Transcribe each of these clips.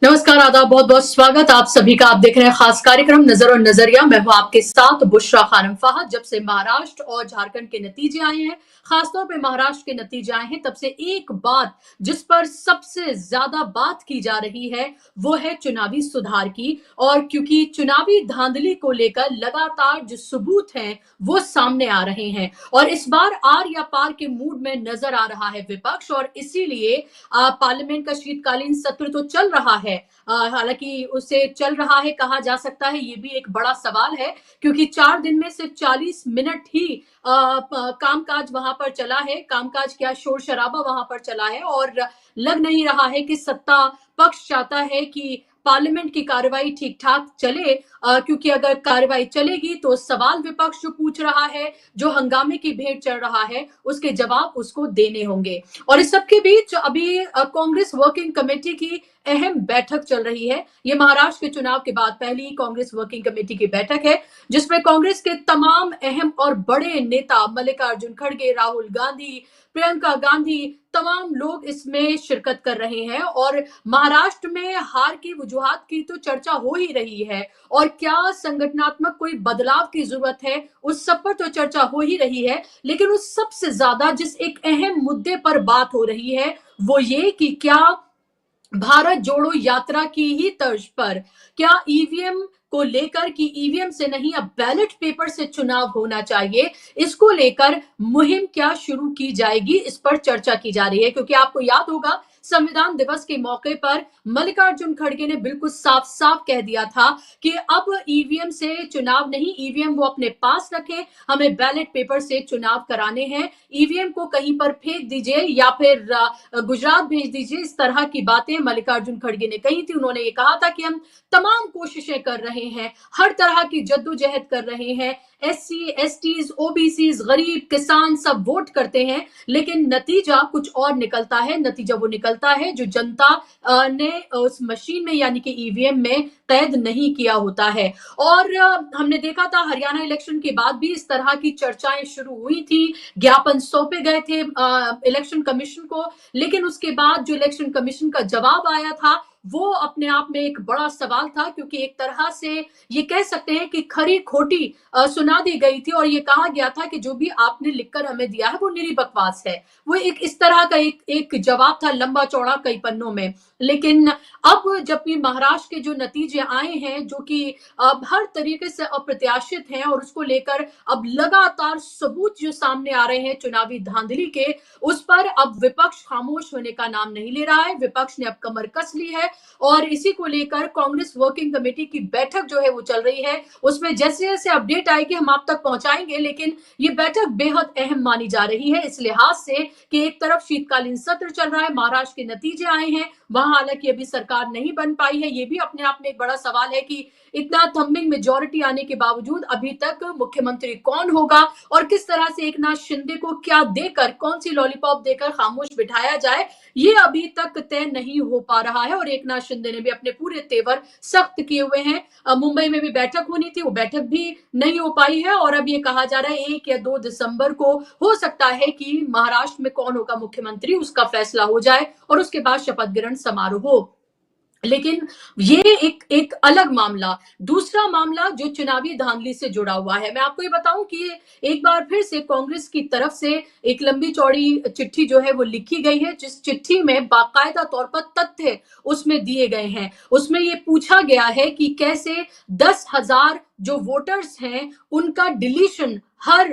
नमस्कार, आदाब, बहुत बहुत स्वागत आप सभी का। आप देख रहे हैं खास कार्यक्रम नजर और नजरिया। मैं हूं आपके साथ बुशरा खानम फाहद। जब से महाराष्ट्र और झारखंड के नतीजे आए हैं, खासतौर पे महाराष्ट्र के नतीजे आए हैं, तब से एक बात जिस पर सबसे ज्यादा बात की जा रही है वो है चुनावी सुधार की। और क्योंकि चुनावी धांधली को लेकर लगातार जो सबूत हैं वो सामने आ रहे हैं और इस बार आर या पार के मूड में नजर आ रहा है विपक्ष, और इसीलिए पार्लियामेंट का शीतकालीन सत्र तो चल रहा है। हालांकि उसे चल रहा है कहा जा सकता है, ये भी एक बड़ा सवाल है, क्योंकि 4 दिन में सिर्फ 40 मिनट ही कामकाज वहां पर चला है। कामकाज क्या, शोर शराबा वहां पर चला है, और लग नहीं रहा है कि सत्ता पक्ष चाहता है कि पार्लियामेंट की कार्रवाई ठीक ठाक चले, क्योंकि अगर कार्रवाई चलेगी तो सवाल विपक्ष जो पूछ रहा है, जो हंगामे की भेंट चढ़ रहा है, उसके जवाब उसको देने होंगे। और इस सबके बीच अभी कांग्रेस वर्किंग कमेटी की अहम बैठक चल रही है। ये महाराष्ट्र के चुनाव के बाद पहली कांग्रेस वर्किंग कमेटी की बैठक है, जिसमें कांग्रेस के तमाम अहम और बड़े नेता मल्लिकार्जुन खड़गे, राहुल गांधी, प्रियंका गांधी, तमाम लोग इसमें शिरकत कर रहे हैं। और महाराष्ट्र में हार की वजूहात की तो चर्चा हो ही रही है, और क्या संगठनात्मक कोई बदलाव की जरूरत है उस सब पर तो चर्चा हो ही रही है। लेकिन उस सबसे ज्यादा जिस एक अहम मुद्दे पर बात हो रही है वो ये कि क्या भारत जोड़ो यात्रा की ही तर्ज पर क्या ईवीएम को लेकर, कि ईवीएम से नहीं अब बैलेट पेपर से चुनाव होना चाहिए, इसको लेकर मुहिम क्या शुरू की जाएगी, इस पर चर्चा की जा रही है। क्योंकि आपको याद होगा, संविधान दिवस के मौके पर मल्लिकार्जुन खड़गे ने बिल्कुल साफ साफ कह दिया था कि अब ईवीएम से चुनाव नहीं, ईवीएम वो अपने पास रखें, हमें बैलेट पेपर से चुनाव कराने हैं, ईवीएम को कहीं पर फेंक दीजिए या फिर गुजरात भेज दीजिए। इस तरह की बातें मल्लिकार्जुन खड़गे ने कही थी। उन्होंने ये कहा था कि हम तमाम कोशिशें कर रहे हैं, हर तरह की जद्दोजहद कर रहे हैं, एससी, एसटीज, ओबीसीज, गरीब, किसान सब वोट करते हैं, लेकिन नतीजा कुछ और निकलता है। नतीजा वो निकलता है जो जनता ने उस मशीन में यानी कि ईवीएम में कैद नहीं किया होता है। और हमने देखा था हरियाणा इलेक्शन के बाद भी इस तरह की चर्चाएं शुरू हुई थी, ज्ञापन सौंपे गए थे इलेक्शन कमीशन को, लेकिन उसके बाद जो इलेक्शन कमीशन का जवाब आया था वो अपने आप में एक बड़ा सवाल था, क्योंकि एक तरह से ये कह सकते हैं कि खरी खोटी सुना दी गई थी, और ये कहा गया था कि जो भी आपने लिखकर हमें दिया है वो निरी बकवास है। वो एक इस तरह का एक जवाब था, लंबा चौड़ा कई पन्नों में। लेकिन अब जब भी महाराष्ट्र के जो नतीजे आए हैं, जो कि अब हर तरीके से अप्रत्याशित हैं, और उसको लेकर अब लगातार सबूत जो सामने आ रहे हैं चुनावी धांधली के, उस पर अब विपक्ष खामोश होने का नाम नहीं ले रहा है। विपक्ष ने अब कमर कस ली है, और इसी को लेकर कांग्रेस वर्किंग कमेटी की बैठक जो है वो चल रही है। उसमें जैसे जैसे अपडेट आएगी हम आप तक पहुंचाएंगे, लेकिन ये बैठक बेहद अहम मानी जा रही है इस लिहाज से कि एक तरफ शीतकालीन सत्र चल रहा है, महाराष्ट्र के नतीजे आए हैं, वहां हालांकि अभी सरकार नहीं बन पाई है। ये भी अपने आप में एक बड़ा सवाल है कि इतना थम्बिंग मेजोरिटी आने के बावजूद अभी तक मुख्यमंत्री कौन होगा, और किस तरह से एकनाथ शिंदे को क्या देकर, कौन सी लॉलीपॉप देकर खामोश बिठाया जाए, ये अभी तक तय नहीं हो पा रहा है। और एकनाथ शिंदे ने भी अपने पूरे तेवर सख्त किए हुए हैं। मुंबई में भी बैठक होनी थी, वो बैठक भी नहीं हो पाई है, और अब ये कहा जा रहा है 1 या 2 दिसंबर को हो सकता है कि महाराष्ट्र में कौन होगा मुख्यमंत्री उसका फैसला हो जाए, और उसके बाद शपथ ग्रहण समारोह हो। लेकिन ये एक अलग मामला। दूसरा मामला जो चुनावी धांधली से जुड़ा हुआ है, मैं आपको ये बताऊं कि एक बार फिर से कांग्रेस की तरफ से एक लंबी चौड़ी चिट्ठी जो है वो लिखी गई है, जिस चिट्ठी में बाकायदा तौर पर तथ्य उसमें दिए गए हैं। उसमें ये पूछा गया है कि कैसे 10,000 जो वोटर्स हैं उनका डिलीशन हर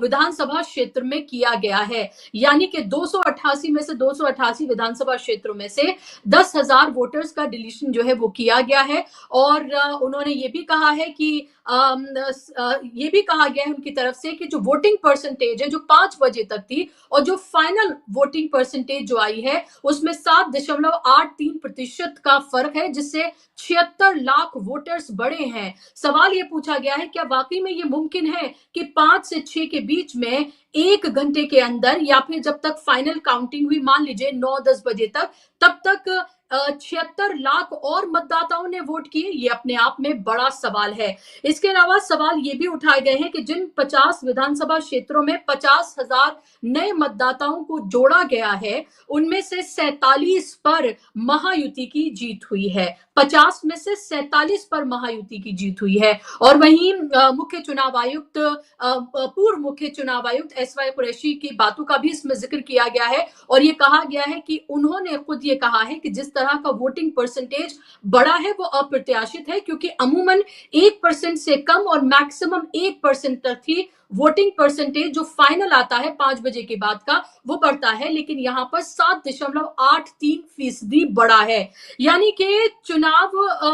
विधानसभा क्षेत्र में किया गया है, यानी कि 288 में से 288 विधानसभा क्षेत्रों में से 10,000 वोटर्स का डिलीशन जो है वो किया गया है। और उन्होंने ये भी कहा है कि ये भी कहा गया है उनकी तरफ से कि जो वोटिंग परसेंटेज है जो 5 बजे तक थी, और जो फाइनल वोटिंग परसेंटेज जो आई है उसमें 7.83% का फर्क है, जिससे 76 लाख वोटर्स बढ़े हैं। सवाल ये पूछा गया है, क्या वाकई में ये मुमकिन है कि 5 से 6 के बीच में 1 घंटे के अंदर, या फिर जब तक फाइनल काउंटिंग हुई, मान लीजिए 9-10 बजे तक, तब तक 76 लाख और मतदाताओं ने वोट किए, ये अपने आप में बड़ा सवाल है। इसके अलावा सवाल ये भी उठाए गए हैं कि जिन 50 विधानसभा क्षेत्रों में 50,000 नए मतदाताओं को जोड़ा गया है, उनमें से 47 पर महायुति की जीत हुई है। 50 में से 47 पर महायुति की जीत हुई है। और वहीं मुख्य चुनाव आयुक्त पूर्व मुख्य चुनाव आयुक्त एसवाई कुरैशी की बातों का भी इसमें जिक्र किया गया है और ये कहा गया है कि उन्होंने खुद ये कहा है कि जिस तरह का वोटिंग परसेंटेज बढ़ा है वो अप्रत्याशित है, क्योंकि अमूमन 1% से कम और मैक्सिमम 1% तक ही वोटिंग परसेंटेज जो फाइनल आता है 5 बजे के बाद का वो बढ़ता है, लेकिन यहां पर 7.83% बढ़ा है। यानी कि चुनाव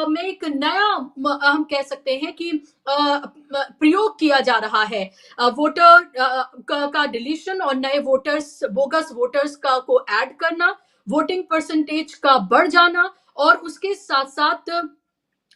में एक नया हम कह सकते हैं कि प्रयोग किया जा रहा है। वोटर का डिलीशन और नए वोटर्स, बोगस वोटर्स का को ऐड करना, वोटिंग परसेंटेज का बढ़ जाना और उसके साथ साथ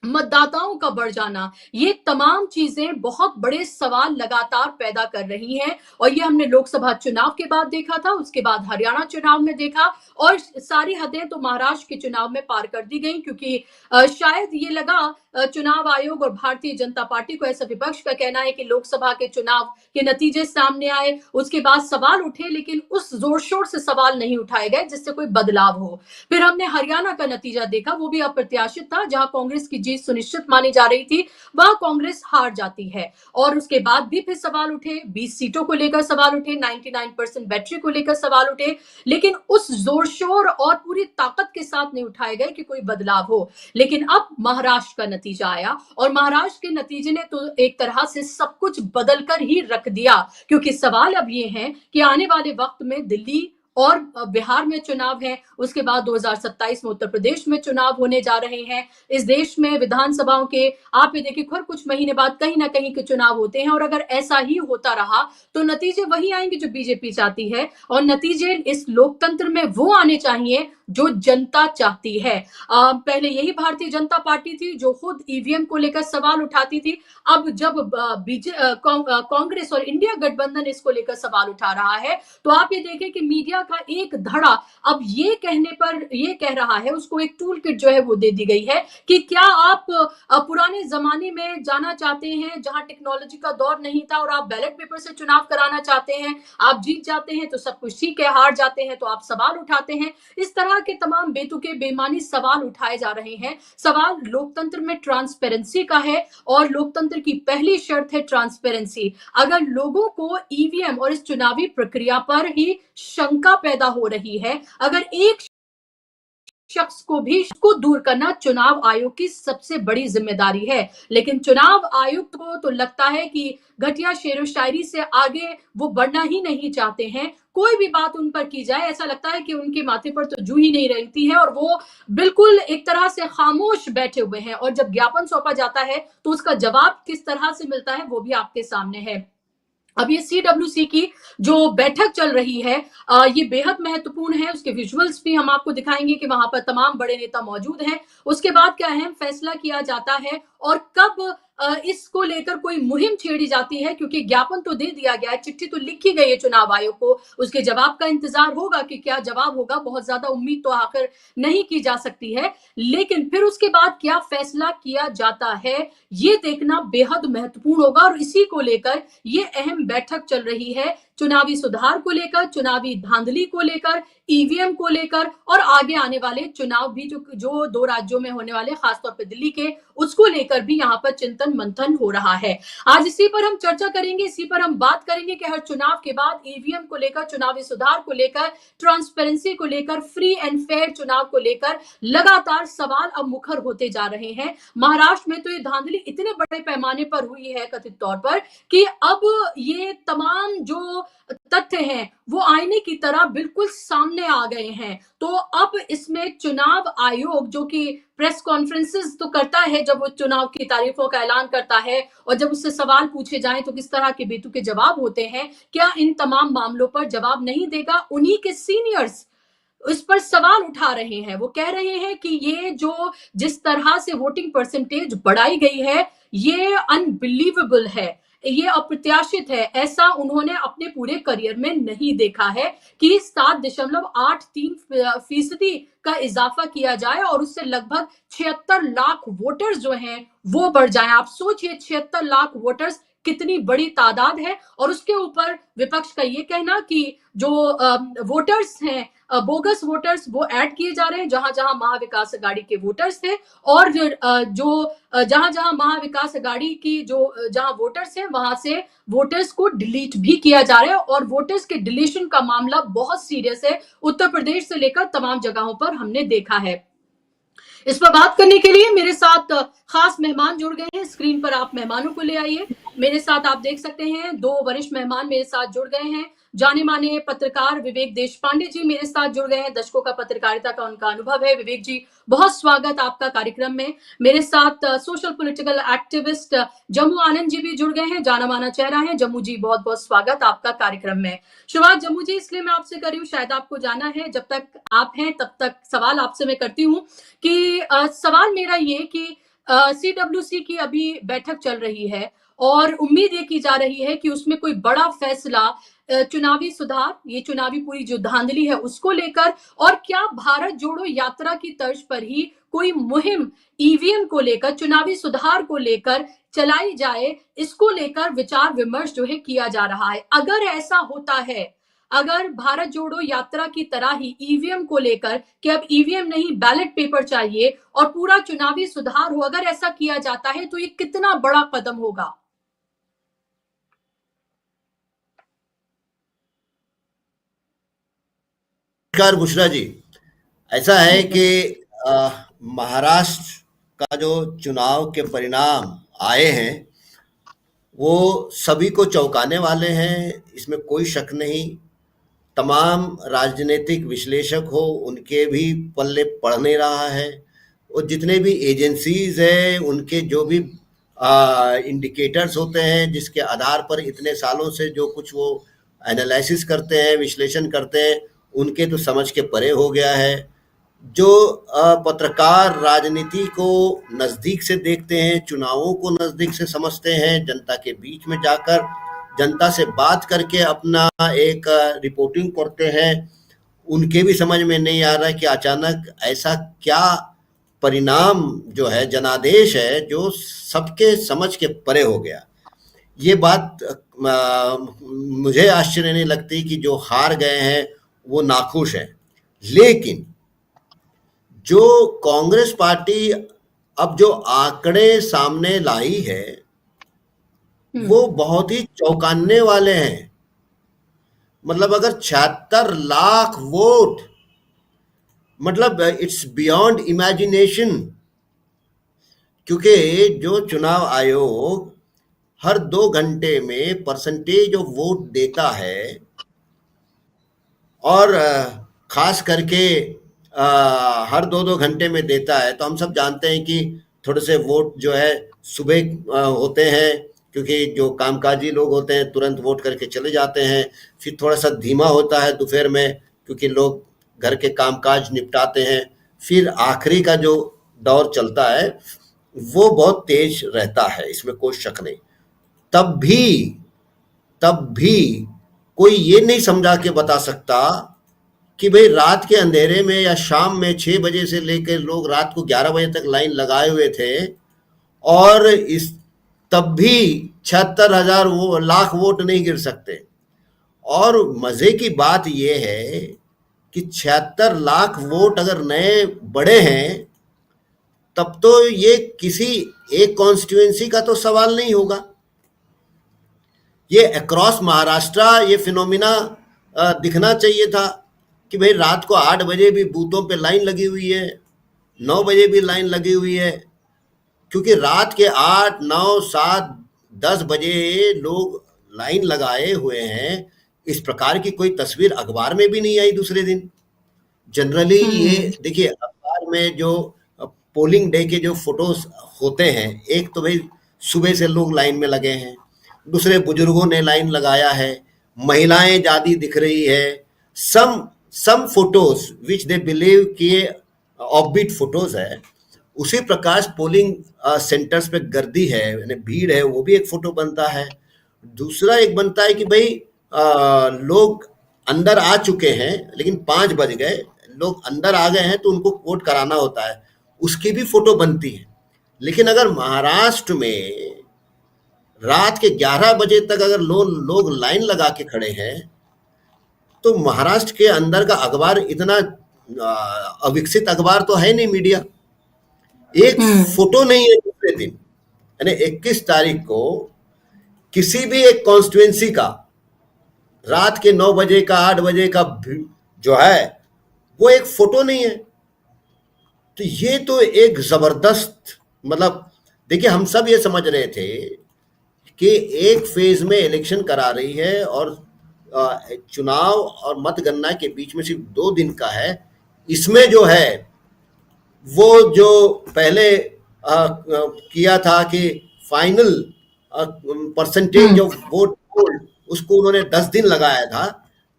मतदाताओं का बढ़ जाना, ये तमाम चीजें बहुत बड़े सवाल लगातार पैदा कर रही हैं। और ये हमने लोकसभा चुनाव के बाद देखा था, उसके बाद हरियाणा चुनाव में देखा और सारी हदें तो महाराष्ट्र के चुनाव में पार कर दी गई, क्योंकि शायद ये लगा चुनाव आयोग और भारतीय जनता पार्टी को, ऐसा विपक्ष का कहना है कि लोकसभा के चुनाव के नतीजे सामने आए, उसके बाद सवाल उठे, लेकिन उस जोर शोर से सवाल नहीं उठाए गए जिससे कोई बदलाव हो। फिर हमने हरियाणा का नतीजा देखा, वो भी अप्रत्याशित था, जहां कांग्रेस की जीत सुनिश्चित मानी जा रही थी, वहां कांग्रेस हार जाती है। और उसके बाद भी फिर सवाल उठे, 20 सीटों को लेकर सवाल उठे, 99% बैटरी को लेकर सवाल उठे, लेकिन उस जोर शोर और पूरी ताकत के साथ नहीं उठाए गए कि कोई बदलाव हो। लेकिन अब महाराष्ट्र का नतीजा आया और महाराष्ट्र के नतीजे ने तो एक तरह से सब कुछ बदल कर ही रख दिया, क्योंकि सवाल अब ये है कि आने वाले वक्त में दिल्ली और बिहार में चुनाव है, उसके बाद 2027 में उत्तर प्रदेश में चुनाव होने जा रहे हैं। इस देश में विधानसभाओं के आप ये देखिए हर कुछ महीने बाद कहीं ना कहीं के चुनाव होते हैं और अगर ऐसा ही होता रहा तो नतीजे वही आएंगे जो बीजेपी चाहती है और नतीजे इस लोकतंत्र में वो आने चाहिए जो जनता चाहती है। पहले यही भारतीय जनता पार्टी थी जो खुद ईवीएम को लेकर सवाल उठाती थी। अब जब कांग्रेस और इंडिया गठबंधन इसको लेकर सवाल उठा रहा है तो आप ये देखें कि मीडिया का एक धड़ा अब ये कहने पर ये कह रहा है, उसको एक टूल किट जो है वो दे दी गई है कि क्या आप पुराने जमाने में जाना चाहते हैं जहां टेक्नोलॉजी का दौर नहीं था और आप बैलेट पेपर से चुनाव कराना चाहते हैं, आप जीत जाते हैं तो सब कुछ ठीक है, हार जाते हैं तो आप सवाल उठाते हैं। इस तरह के तमाम बेतुके बेमानी सवाल उठाए जा रहे हैं। सवाल लोकतंत्र में ट्रांसपेरेंसी का है और लोकतंत्र की पहली शर्त है ट्रांसपेरेंसी। अगर लोगों को ईवीएम और इस चुनावी प्रक्रिया पर ही शंका पैदा हो रही है, अगर एक शख्स को भी इसको दूर करना चुनाव आयोग की सबसे बड़ी जिम्मेदारी है। लेकिन चुनाव आयुक्त को तो लगता है कि घटिया शेरो शायरी से आगे वो बढ़ना ही नहीं चाहते हैं। कोई भी बात उन पर की जाए ऐसा लगता है कि उनके माथे पर तो जू ही नहीं रहती है और वो बिल्कुल एक तरह से खामोश बैठे हुए हैं और जब ज्ञापन सौंपा जाता है तो उसका जवाब किस तरह से मिलता है वो भी आपके सामने है। अब ये सीडब्ल्यूसी की जो बैठक चल रही है ये बेहद महत्वपूर्ण है। उसके विजुअल्स भी हम आपको दिखाएंगे कि वहां पर तमाम बड़े नेता मौजूद हैं। उसके बाद क्या अहम फैसला किया जाता है और कब इसको लेकर कोई मुहिम छेड़ी जाती है, क्योंकि ज्ञापन तो दे दिया गया है, चिट्ठी तो लिखी गई है चुनाव आयोग को, उसके जवाब का इंतजार होगा कि क्या जवाब होगा। बहुत ज्यादा उम्मीद तो आखिर नहीं की जा सकती है, लेकिन फिर उसके बाद क्या फैसला किया जाता है ये देखना बेहद महत्वपूर्ण होगा। और इसी को लेकर ये अहम बैठक चल रही है, चुनावी सुधार को लेकर, चुनावी धांधली को लेकर, ईवीएम को लेकर और आगे आने वाले चुनाव भी जो 2 राज्यों में होने वाले, खासतौर पर दिल्ली के, उसको लेकर भी यहाँ पर चिंतन मंथन हो रहा है। आज इसी पर हम चर्चा करेंगे, इसी पर हम बात करेंगे कि हर चुनाव के बाद ईवीएम को लेकर, चुनावी सुधार को लेकर, ट्रांसपेरेंसी को लेकर, फ्री एंड फेयर चुनाव को लेकर लगातार सवाल अब मुखर होते जा रहे हैं। महाराष्ट्र में तो ये धांधली इतने बड़े पैमाने पर हुई है कथित तौर पर कि अब ये तमाम जो तथ्य हैं वो आईने की तरह बिल्कुल सामने आ गए हैं। तो अब इसमें चुनाव आयोग जो कि प्रेस कॉन्फ्रेंसेस तो करता है जब वो चुनाव की तारीखों का ऐलान करता है और जब उससे सवाल पूछे जाएं तो किस तरह के बेतुके जवाब होते हैं, क्या इन तमाम मामलों पर जवाब नहीं देगा? उन्हीं के सीनियर्स इस पर सवाल उठा रहे हैं। वो कह रहे हैं कि ये जो जिस तरह से वोटिंग परसेंटेज बढ़ाई गई है ये अनबिलीवेबल है, ये अप्रत्याशित है। ऐसा उन्होंने अपने पूरे करियर में नहीं देखा है कि 7.83% का इजाफा किया जाए और उससे लगभग 76 लाख वोटर्स जो हैं वो बढ़ जाएं। आप सोचिए 76 लाख वोटर्स कितनी बड़ी तादाद है। और उसके ऊपर विपक्ष का ये कहना कि जो वोटर्स हैं, बोगस वोटर्स वो ऐड किए जा रहे हैं जहां जहां महाविकास अघाड़ी के वोटर्स थे, और जहां जहां महाविकास अघाड़ी की जहां वोटर्स हैं वहां से वोटर्स को डिलीट भी किया जा रहा है। और वोटर्स के डिलीशन का मामला बहुत सीरियस है, उत्तर प्रदेश से लेकर तमाम जगहों पर हमने देखा है। इस पर बात करने के लिए मेरे साथ खास मेहमान जुड़ गए हैं। स्क्रीन पर आप मेहमानों को ले आइए। मेरे साथ आप देख सकते हैं 2 वरिष्ठ मेहमान मेरे साथ जुड़ गए हैं। जाने माने पत्रकार विवेक देशपांडे जी मेरे साथ जुड़ गए हैं। दशकों का पत्रकारिता का उनका अनुभव है। विवेक जी, बहुत स्वागत आपका कार्यक्रम में। मेरे साथ social political activist Jammu Anand ji भी जुड़ गए हैं, जाना माना चेहरा है। जम्मू जी, बहुत बहुत स्वागत आपका कार्यक्रम में। शुरुआत जम्मू जी इसलिए मैं आपसे कर रही हूँ, शायद आपको जाना है, जब तक आप हैं तब तक सवाल आपसे मैं करती हूँ कि सवाल मेरा ये कि सीडब्ल्यूसी की अभी बैठक चल रही है और उम्मीद ये की जा रही है कि उसमें कोई बड़ा फैसला चुनावी सुधार, ये चुनावी पूरी जो धांधली है उसको लेकर, और क्या भारत जोड़ो यात्रा की तर्ज पर ही कोई मुहिम ईवीएम को लेकर, चुनावी सुधार को लेकर चलाई जाए, इसको लेकर विचार विमर्श जो है किया जा रहा है। अगर ऐसा होता है, अगर भारत जोड़ो यात्रा की तरह ही ईवीएम को लेकर कि अब ईवीएम नहीं बैलेट पेपर चाहिए और पूरा चुनावी सुधार हो, अगर ऐसा किया जाता है तो ये कितना बड़ा कदम होगा? नमस्कार बुशरा जी। ऐसा है कि महाराष्ट्र का जो चुनाव के परिणाम आए हैं वो सभी को चौंकाने वाले हैं, इसमें कोई शक नहीं। तमाम राजनीतिक विश्लेषक हो उनके भी पल्ले पड़ नहीं रहा है, और जितने भी एजेंसीज हैं उनके जो भी इंडिकेटर्स होते हैं जिसके आधार पर इतने सालों से जो कुछ वो एनालिसिस करते हैं, विश्लेषण करते हैं, उनके तो समझ के परे हो गया है। जो पत्रकार राजनीति को नज़दीक से देखते हैं, चुनावों को नज़दीक से समझते हैं, जनता के बीच में जाकर जनता से बात करके अपना एक रिपोर्टिंग करते हैं, उनके भी समझ में नहीं आ रहा है कि अचानक ऐसा क्या परिणाम जो है, जनादेश है, जो सबके समझ के परे हो गया। ये बात मुझे आश्चर्य नहीं लगती कि जो हार गए हैं वो नाखुश हैं, लेकिन जो कांग्रेस पार्टी अब जो आंकड़े सामने लाई है वो बहुत ही चौंकाने वाले हैं। मतलब अगर 76 लाख वोट, मतलब इट्स बियॉन्ड इमेजिनेशन, क्योंकि जो चुनाव आयोग हर 2 घंटे में परसेंटेज ऑफ वोट देता है, और खास करके हर 2-2 घंटे में देता है, तो हम सब जानते हैं कि थोड़े से वोट जो है सुबह होते हैं, क्योंकि जो कामकाजी लोग होते हैं तुरंत वोट करके चले जाते हैं। फिर थोड़ा सा धीमा होता है दोपहर में, क्योंकि लोग घर के कामकाज निपटाते हैं। फिर आखिरी का जो दौर चलता है वो बहुत तेज रहता है, इसमें कोई शक नहीं। तब भी कोई ये नहीं समझा के बता सकता कि भाई रात के अंधेरे में या शाम में 6 बजे से लेकर लोग रात को 11 बजे तक लाइन लगाए हुए थे, और इस तब भी 76,000 लाख वोट नहीं गिर सकते। और मजे की बात यह है कि 76 लाख वोट अगर नए बढ़े हैं, तब तो ये किसी एक कॉन्स्टिट्यूएंसी का तो सवाल नहीं होगा, ये अक्रॉस महाराष्ट्र ये फिनोमिना दिखना चाहिए था कि भाई रात को 8 बजे भी बूथों पे लाइन लगी हुई है, 9 बजे भी लाइन लगी हुई है, क्योंकि रात के 8, 9, 7, 10 बजे लोग लाइन लगाए हुए हैं। इस प्रकार की कोई तस्वीर अखबार में भी नहीं आई दूसरे दिन। जनरली ये देखिए, अखबार में जो पोलिंग डे के जो फोटोज होते हैं, एक तो भाई सुबह से लोग लाइन में लगे हैं, दूसरे बुजुर्गों ने लाइन लगाया है, महिलाएं ज्यादा दिख रही है, some photos which they believe कि ऑफबीट फोटोज है। उसी प्रकार पोलिंग सेंटर्स पे गर्दी है, यानी भीड़ है, वो भी एक फोटो बनता है। दूसरा एक बनता है कि भाई लोग अंदर आ चुके हैं लेकिन 5 बज गए, लोग अंदर आ गए हैं तो उनको वोट कराना होता है, उसकी भी फोटो बनती है। लेकिन अगर महाराष्ट्र में रात के 11 बजे तक अगर लोग लाइन लगा के खड़े हैं, तो महाराष्ट्र के अंदर का अखबार इतना अविकसित अखबार तो है नहीं, मीडिया एक फोटो नहीं है दूसरे दिन, यानी 21 तारीख को किसी भी एक कॉन्स्टिट्यूएंसी का रात के 9 बजे का 8 बजे का जो है वो एक फोटो नहीं है। तो ये तो एक जबरदस्त, मतलब देखिए हम सब ये समझ रहे थे कि एक फेज में इलेक्शन करा रही है और चुनाव और मतगणना के बीच में सिर्फ 2 दिन का है, इसमें जो है वो जो पहले किया था कि फाइनल परसेंटेज ऑफ वोट पोल उसको उन्होंने 10 दिन लगाया था,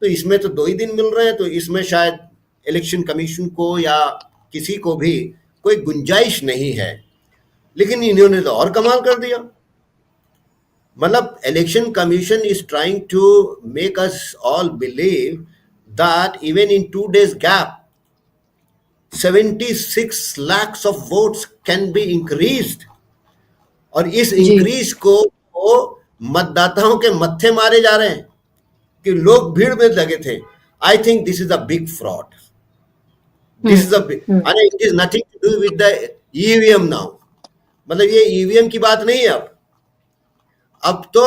तो इसमें तो 2 ही दिन मिल रहे हैं, तो इसमें शायद इलेक्शन कमीशन को या किसी को भी कोई गुंजाइश नहीं है। लेकिन इन्होंने तो और कमाल कर दिया, मतलब election commission is trying to make us all believe that even in 2 days gap 76 lakhs of votes can be increased, और इस इंक्रीज को वो मतदाताओं के मत्थे मारे जा रहे हैं कि लोग भीड़ में लगे थे। I think this is a big fraud, this is it is nothing to do with the EVM now, मतलब ये ईवीएम की बात नहीं है। अब तो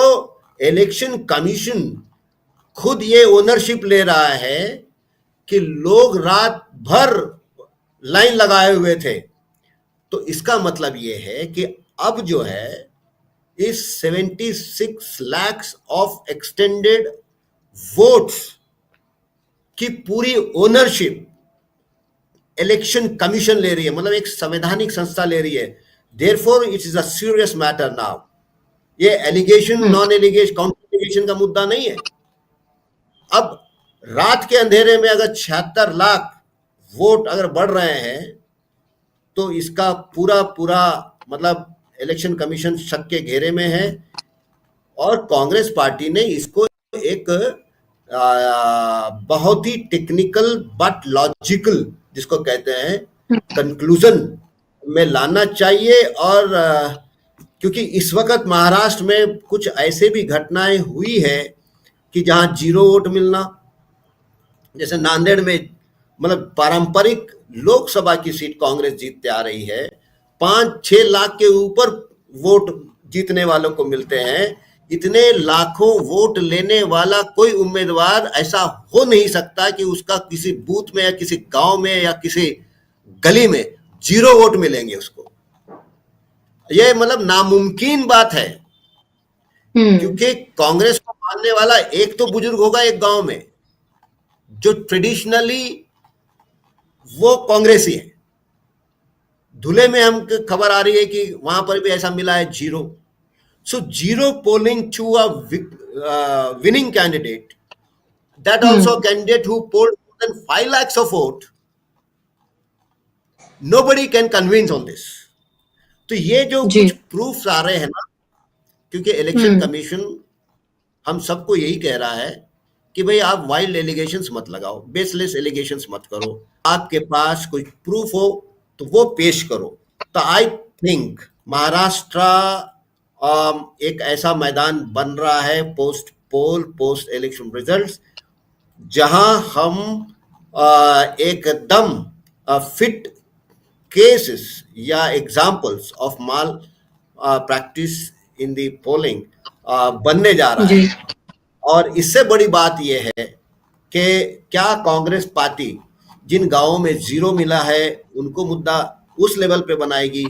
इलेक्शन कमीशन खुद ये ओनरशिप ले रहा है कि लोग रात भर लाइन लगाए हुए थे, तो इसका मतलब ये है कि अब जो है इस 76 lakhs ऑफ एक्सटेंडेड वोट्स की पूरी ओनरशिप इलेक्शन कमीशन ले रही है, मतलब एक संवैधानिक संस्था ले रही है। Therefore it is a serious matter now. ये allegation non allegation counter allegation का मुद्दा नहीं है। अब रात के अंधेरे में अगर 76 लाख वोट अगर बढ़ रहे हैं तो इसका पूरा मतलब इलेक्शन कमीशन शक के घेरे में है, और कांग्रेस पार्टी ने इसको एक बहुत ही टेक्निकल बट लॉजिकल, जिसको कहते हैं, कंक्लूजन में लाना चाहिए। और क्योंकि इस वक्त महाराष्ट्र में कुछ ऐसे भी घटनाएं हुई है कि जहां 0 वोट मिलना, जैसे नांदेड़ में, मतलब पारंपरिक लोकसभा की सीट कांग्रेस जीतते आ रही है, 5-6 लाख के ऊपर वोट जीतने वालों को मिलते हैं। इतने लाखों वोट लेने वाला कोई उम्मीदवार ऐसा हो नहीं सकता कि उसका किसी बूथ में या किसी गांव में या किसी गली में 0 वोट मिलेंगे उसको। यह मतलब नामुमकिन बात है, क्योंकि कांग्रेस को मानने वाला एक तो बुजुर्ग होगा एक गांव में, जो ट्रेडिशनली वो कांग्रेसी है। धुले में हम खबर आ रही है कि वहां पर भी ऐसा मिला है 0। So 0 polling to a winning candidate, that also candidate who polled more than 5 lakhs of vote, nobody can convince on this। तो ये जो कुछ प्रूफ्स आ रहे हैं ना, क्योंकि इलेक्शन कमीशन हम सबको यही कह रहा है कि भाई आप वाइल्ड एलिगेशंस मत लगाओ, बेसलेस एलिगेशंस मत करो, आपके पास कोई प्रूफ हो तो वो पेश करो। तो आई थिंक महाराष्ट्र एक ऐसा मैदान बन रहा है पोस्ट पोल, पोस्ट इलेक्शन रिजल्ट्स, जहां हम एकदम फिट केसेस या examples of mall practice in the polling बनने जा रहा है। और इससे बड़ी बात यह है कि क्या कांग्रेस पार्टी जिन गांवों में 0 मिला है उनको मुद्दा उस लेवल पे बनाएगी?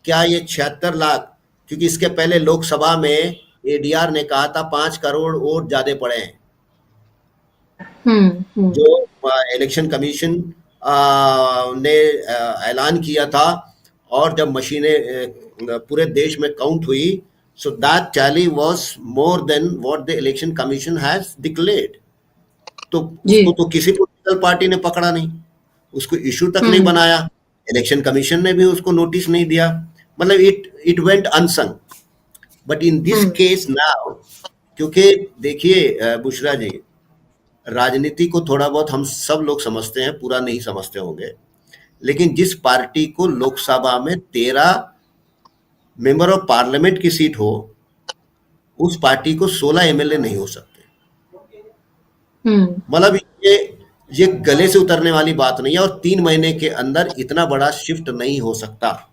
क्या ये 76 लाख, क्योंकि इसके पहले लोकसभा में एडीआर ने कहा था 5 करोड़ वोट ज्यादा पड़े हैं, जो इलेक्शन कमीशन ने ऐलान किया था, और जब मशीनें पूरे देश में काउंट हुई, so that tally was more than what the election commission has declared। तो उसको तो किसी पॉलिटिकल पार्टी ने पकड़ा नहीं, उसको इशू तक नहीं बनाया, इलेक्शन कमीशन ने भी उसको नोटिस नहीं दिया, मतलब it went unsung. But in this case now, क्योंकि देखिए बुशरा जी, राजनीति को थोड़ा बहुत हम सब लोग समझते हैं, पूरा नहीं समझते होंगे, लेकिन जिस पार्टी को लोकसभा में 13 मेंबर ऑफ पार्लियामेंट की सीट हो, उस पार्टी को 16 एमएलए नहीं हो सकते। हम्म। मतलब ये गले से उतरने वाली बात नहीं है, और 3 महीने के अंदर इतना बड़ा शिफ्ट नहीं हो सकता।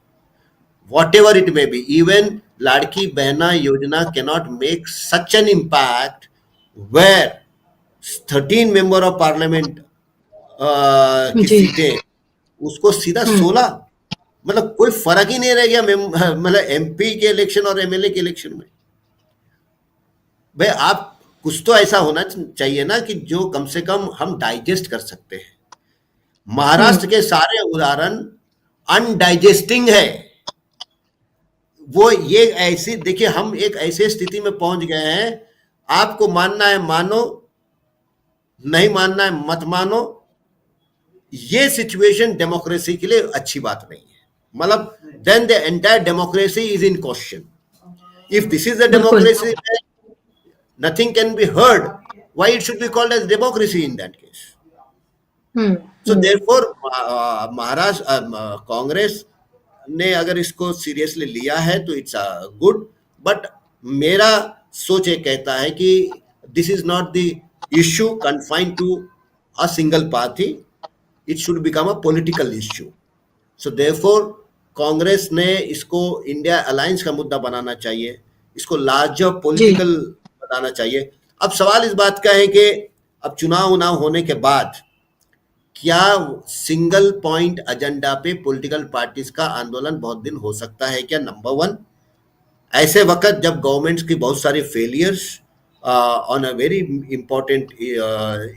Whatever it may be, even लाड़की बहना योजना cannot make such an impact where 13 member of parliament की जी। सीटें, उसको सीधा हम्म। 16, मतलब कोई फर्क ही नहीं रह गया मतलब एमपी के इलेक्शन और एमएलए के इलेक्शन में। भाई आप, कुछ तो ऐसा होना चाहिए ना कि जो कम से कम हम डाइजेस्ट कर सकते हैं। महाराष्ट्र हम्म। के सारे उदाहरण अनडाइजेस्टिंग है। वो ये ऐसी, देखिए हम एक ऐसे स्थिति में पहुंच गए हैं, आपको मानना है मानो, नहीं मानना है मत मानो। ये सिचुएशन डेमोक्रेसी के लिए अच्छी बात नहीं है। मतलब then the entire democracy is in question. If this is the बिल्कुल। Democracy, nothing can be heard, why it should be called as democracy in that case? Hmm. So therefore Maharashtra Congress ने अगर इसको सीरियसली लिया है तो इट्स गुड, बट मेरा सोच ये कहता है कि this is not the issue confined to a single party, it should become a political issue. So therefore Congress ने इसको इंडिया अलायंस का मुद्दा बनाना चाहिए, इसको लार्जर जी। पॉलिटिकल बनाना चाहिए। अब सवाल इस बात का है कि अब चुनाव होने के बाद क्या सिंगल पॉइंट एजेंडा पे पॉलिटिकल पार्टीज का आंदोलन बहुत दिन हो सकता है क्या? नंबर वन, ऐसे वक्त जब गवर्नमेंट्स की बहुत सारी failures on a very important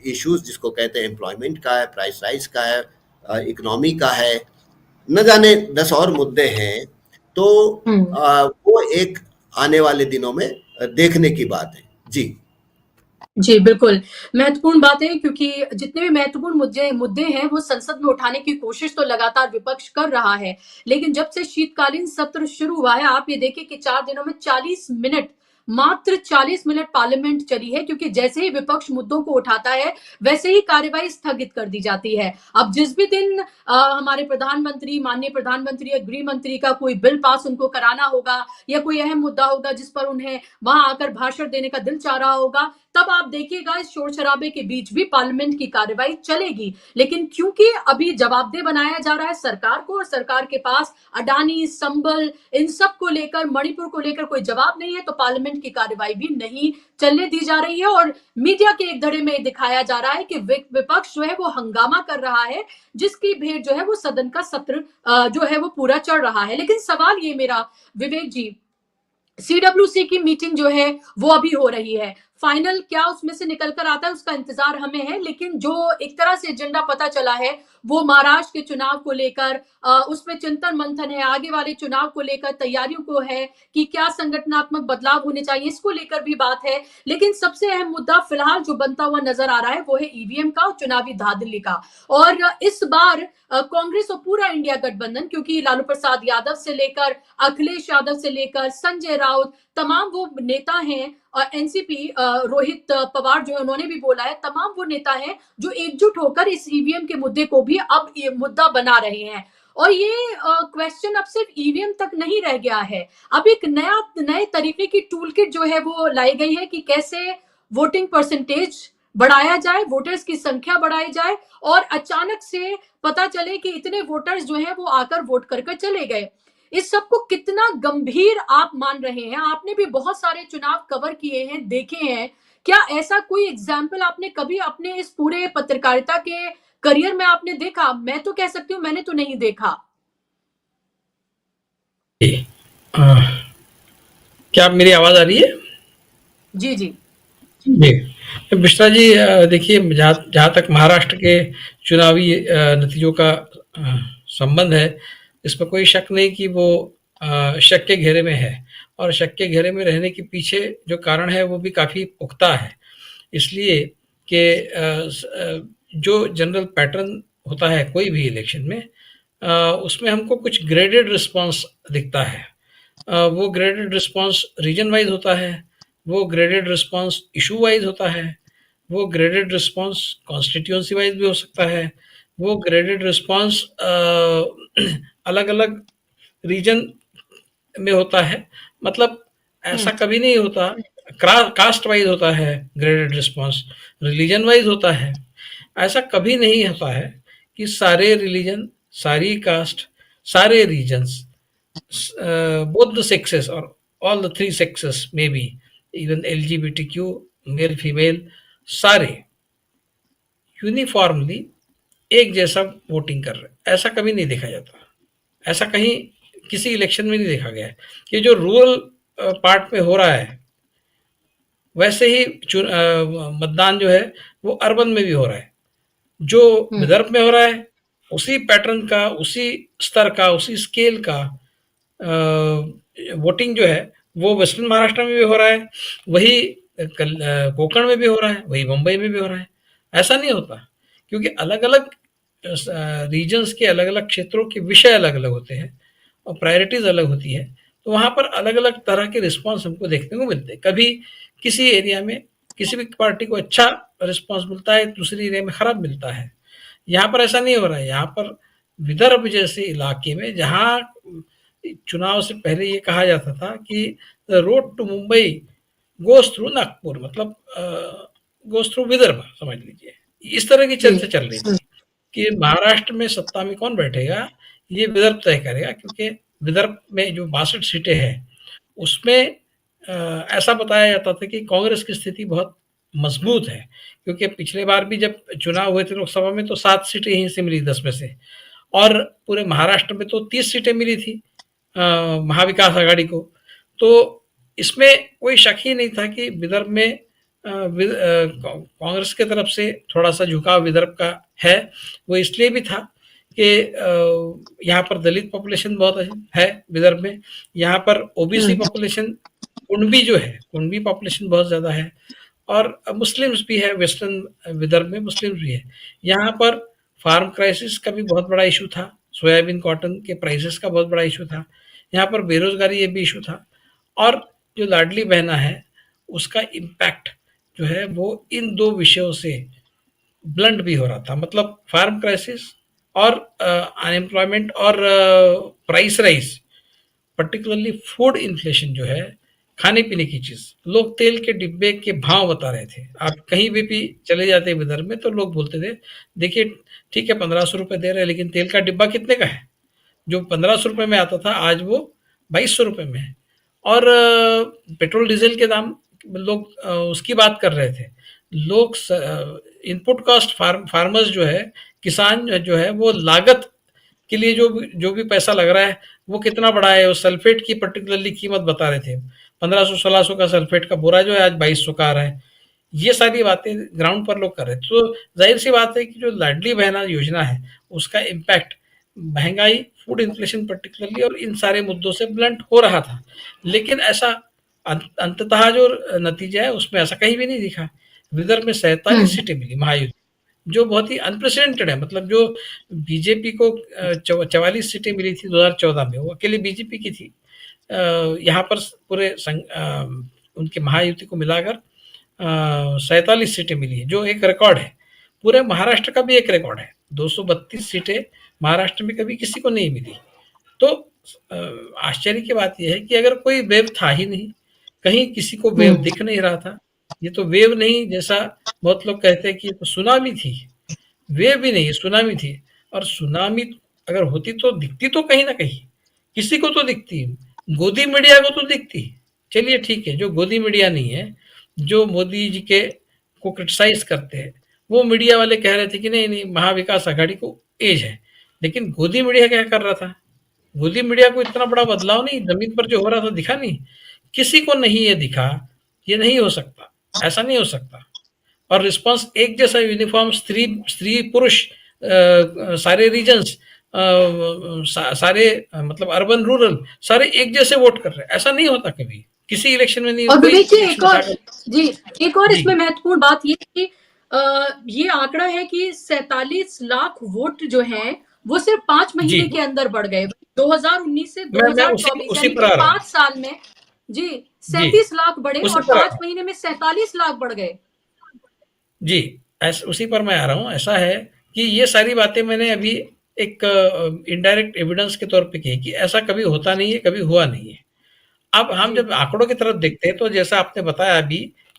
issues, जिसको कहते हैं एम्प्लॉयमेंट का है, प्राइस राइज का है, इकोनॉमी का है, न जाने 10 और मुद्दे हैं, तो हम्म। वो एक आने वाले दिनों में देखने की बात है। जी जी, बिल्कुल। महत्वपूर्ण बात है क्योंकि जितने भी महत्वपूर्ण मुद्दे मुद्दे हैं, वो संसद में उठाने की कोशिश तो लगातार विपक्ष कर रहा है। लेकिन जब से शीतकालीन सत्र शुरू हुआ है, आप ये देखिए कि 4 दिनों में 40 मिनट, मात्र 40 मिनट पार्लियामेंट चली है, क्योंकि जैसे ही विपक्ष मुद्दों को उठाता है, वैसे ही कार्यवाही स्थगित कर दी जाती है। अब जिस भी दिन हमारे प्रधानमंत्री, माननीय प्रधानमंत्री या गृह मंत्री का कोई बिल पास उनको कराना होगा, या कोई अहम मुद्दा होगा जिस पर उन्हें वहां आकर भाषण देने का दिल चाह रहा होगा, तब आप देखिएगा इस शोर शराबे के बीच भी पार्लियामेंट की कार्यवाही चलेगी। लेकिन क्योंकि अभी जवाबदेह बनाया जा रहा है सरकार को, और सरकार के पास अडानी, संबल, इन सब को लेकर, मणिपुर को लेकर कोई जवाब नहीं है, तो पार्लियामेंट की कार्यवाही भी नहीं चलने दी जा रही है। और मीडिया के एक धड़े में दिखाया जा रहा है कि विपक्ष जो है वो हंगामा कर रहा है, जिसकी भेंट जो है वो सदन का सत्र जो है वो पूरा चल रहा है। लेकिन सवाल ये मेरा, विवेक जी, सीडब्ल्यूसी की मीटिंग जो है वो अभी हो रही है, फाइनल क्या उसमें से निकल कर आता है उसका इंतजार हमें है। लेकिन जो एक तरह से एजेंडा पता चला है वो महाराष्ट्र के चुनाव को लेकर उसमें चिंतन मंथन है, आगे वाले चुनाव को लेकर तैयारियों को है कि क्या संगठनात्मक बदलाव होने चाहिए, इसको लेकर भी बात है। लेकिन सबसे अहम मुद्दा फिलहाल जो बनता हुआ नजर आ रहा है वो है ईवीएम का और चुनावी धांधली का। और इस बार कांग्रेस और पूरा इंडिया गठबंधन, क्योंकि लालू प्रसाद यादव से लेकर अखिलेश यादव से लेकर संजय राउत, तमाम वो नेता हैं, और एनसीपी रोहित पवार जो है उन्होंने भी बोला है, तमाम वो नेता हैं जो एकजुट होकर इस ईवीएम के मुद्दे को भी अब ये मुद्दा बना रहे हैं। और ये क्वेश्चन अब सिर्फ ईवीएम तक नहीं रह गया है, अब एक नए तरीके की टूल किट जो है वो लाई गई है कि कैसे वोटिंग परसेंटेज बढ़ाया जाए, वोटर्स की संख्या बढ़ाई जाए, और अचानक से पता चले कि इतने वोटर्स जो हैं वो आकर वोट कर चले गए। इस सब को कितना गंभीर आप मान रहे हैं? आपने भी बहुत सारे चुनाव कवर किए हैं, देखे हैं, क्या ऐसा कोई एग्जाम्पल आपने कभी अपने इस पूरे पत्रकारिता के करियर में आपने देखा? मैं तो कह सकती हूँ मैंने तो नहीं देखा। क्या आप, मेरी आवाज आ रही है? जी जी। जी। मिश्रा जी, देखिए, जहाँ तक महाराष्ट्र के चुनावी नतीजों का संबंध है, इसमें कोई शक नहीं कि वो शक के घेरे में है, और शक के घेरे में रहने के पीछे जो कारण है वो भी काफ़ी पुख्ता है। इसलिए कि जो जनरल पैटर्न होता है कोई भी इलेक्शन में, उसमें हमको कुछ ग्रेडेड रिस्पॉन्स दिखता है। वो ग्रेडेड रिस्पॉन्स रीजन वाइज होता है, वो ग्रेडेड रिस्पॉन्स इशू वाइज होता है, वो ग्रेडेड रिस्पॉन्स कॉन्स्टिट्यूएंसी वाइज भी हो सकता है, वो ग्रेडेड रिस्पॉन्स अलग अलग रीजन में होता है। मतलब ऐसा कभी नहीं होता, कास्ट वाइज होता है ग्रेडेड रिस्पॉन्स, रिलीजन वाइज होता है। ऐसा कभी नहीं होता है कि सारे रिलीजन, सारी कास्ट, सारे regions, both the sexes or all the three sexes maybe, even LGBTQ, male female, सारे यूनिफॉर्मली एक जैसा वोटिंग कर रहे हैं, ऐसा कभी नहीं देखा जाता। ऐसा कहीं किसी इलेक्शन में नहीं देखा गया है। ये जो रूरल पार्ट में हो रहा है, वैसे ही मतदान जो है वो अर्बन में भी हो रहा है। जो विदर्भ में हो रहा है उसी पैटर्न का, उसी स्तर का, उसी स्केल का वोटिंग जो है वो वेस्टर्न महाराष्ट्र में भी हो रहा है, वही कोंकण में भी हो रहा है, वही मुंबई में भी हो रहा है। ऐसा नहीं होता, क्योंकि अलग अलग रीजन्स के अलग अलग क्षेत्रों के विषय अलग अलग होते हैं और प्रायोरिटीज अलग होती है, तो वहाँ पर अलग अलग तरह के रिस्पॉन्स हमको देखने को मिलते हैं। कभी किसी एरिया में किसी भी पार्टी को अच्छा रिस्पॉन्स मिलता है, दूसरी एरिया में खराब मिलता है। यहाँ पर ऐसा नहीं हो रहा है। यहाँ पर विदर्भ जैसे इलाके में, जहाँ चुनाव से पहले ये कहा जाता था कि road to Mumbai goes through Nagpur, मतलब गोस थ्रू विदर्भ, समझ लीजिए। इस तरह की चर्चा चल रही थी कि महाराष्ट्र में सत्ता में कौन बैठेगा ये विदर्भ तय करेगा, क्योंकि विदर्भ में जो 62 सीटें हैं उसमें ऐसा बताया जाता था कि कांग्रेस की स्थिति बहुत मजबूत है, क्योंकि पिछले बार भी जब चुनाव हुए थे लोकसभा में तो 7 सीटें यहीं से मिली 10 में से, और पूरे महाराष्ट्र में तो 30 सीटें मिली थी महाविकास आघाड़ी को। तो इसमें कोई शक ही नहीं था कि विदर्भ में कांग्रेस की तरफ से थोड़ा सा झुकाव विदर्भ का है। वो इसलिए भी था कि यहाँ पर दलित पॉपुलेशन बहुत है विदर्भ में, यहाँ पर ओबीसी पॉपुलेशन, कुणबी जो है, कुणबी पॉपुलेशन बहुत ज़्यादा है, और मुस्लिम्स भी है, वेस्टर्न विदर्भ में मुस्लिम्स भी है। यहाँ पर फार्म क्राइसिस का भी बहुत बड़ा इशू था, सोयाबीन कॉटन के प्राइसेस का बहुत बड़ा इशू था, यहाँ पर बेरोजगारी ये भी इशू था, और जो लाडली बहना है उसका इम्पैक्ट जो है वो इन दो विषयों से ब्लंट भी हो रहा था। मतलब फार्म क्राइसिस और अनएम्प्लॉयमेंट और price rise, particularly food inflation जो है, खाने पीने की चीज़, लोग तेल के डिब्बे के भाव बता रहे थे। आप कहीं भी चले जाते विदर्भ में तो लोग बोलते थे, देखिए ठीक है 1500 रुपये दे रहे हैं, लेकिन तेल का डिब्बा कितने का है? जो 1500 रुपये में आता था आज वो 2200 रुपये में है। और पेट्रोल डीजल के दाम लोग उसकी बात कर रहे थे। लोग इनपुट कॉस्ट फार्मर्स जो है, किसान जो है, वो लागत के लिए जो भी पैसा लग रहा है वो कितना बढ़ा है। उस सल्फेट की पर्टिकुलरली कीमत बता रहे थे, 1500-1600 का सल्फेट का बोरा जो है आज 2200 का आ रहा है। ये सारी बातें ग्राउंड पर लोग कर रहे थे। तो जाहिर सी बात है कि जो लाडली बहना योजना है उसका इम्पैक्ट महंगाई, फूड इन्फ्लेशन पर्टिकुलरली, और इन सारे मुद्दों से ब्लंट हो रहा था। लेकिन ऐसा अंततः जो नतीजा है उसमें ऐसा कहीं भी नहीं दिखा। विदर्भ में 47 सीटें मिली महायुति, जो बहुत ही अनप्रेसिडेंटेड है। मतलब जो बीजेपी को 44 सीटें मिली थी 2014 में, वो अकेले बीजेपी की थी। यहाँ पर पूरे उनके महायुति को मिलाकर 47 सीटें मिली है, जो एक रिकॉर्ड है। पूरे महाराष्ट्र का भी एक रिकॉर्ड है, 232 सीटें महाराष्ट्र में कभी किसी को नहीं मिली। तो आश्चर्य की बात यह है कि अगर कोई वेव था ही नहीं, कहीं किसी को वेव दिख नहीं रहा था। ये तो वेव नहीं, जैसा बहुत लोग कहते हैं कि ये तो सुनामी थी। वेव भी नहीं, सुनामी थी। और सुनामी अगर होती तो दिखती तो कहीं ना कहीं, किसी को तो दिखती, गोदी मीडिया को तो दिखती। चलिए ठीक है, जो गोदी मीडिया नहीं है, जो मोदी जी के को क्रिटिसाइज करते हैं, वो मीडिया वाले कह रहे थे कि नहीं नहीं महाविकास आघाड़ी को एज है। लेकिन गोदी मीडिया क्या कर रहा था? गोदी मीडिया को इतना बड़ा बदलाव नहीं, जमीन पर जो हो रहा था दिखा नहीं, किसी को नहीं ये दिखा। ये नहीं हो सकता, ऐसा नहीं हो सकता। और रिस्पांस एक जैसा यूनिफॉर्म, स्त्री पुरुष, सारे रीजन्स, सारे मतलब अर्बन रूरल, सारे एक जैसे वोट कर रहे हैं। ऐसा नहीं होता कभी किसी इलेक्शन में, नहीं। और देखिए एक और इसमें महत्वपूर्ण बात ये कि ये आंकड़ा है कि 47 लाख वोट जो हैं वो सिर्फ 5 महीने के अंदर बढ़ गए। 2019 से 2024 यानी 5 साल में, जी जी, 37 लाख बढ़े उसी और पर 5 महीने में 47 लाख बढ़ गए। जी, उसी पर मैं आ रहा हूँ। ऐसा है कि ये सारी बातें मैंने अभी एक इनडायरेक्ट एविडेंस के तौर पे कही कि ऐसा कभी होता नहीं है, कभी हुआ नहीं है। अब हम जी। जब आंकड़ों की तरफ देखते हैं तो जैसा आपने बताया अभी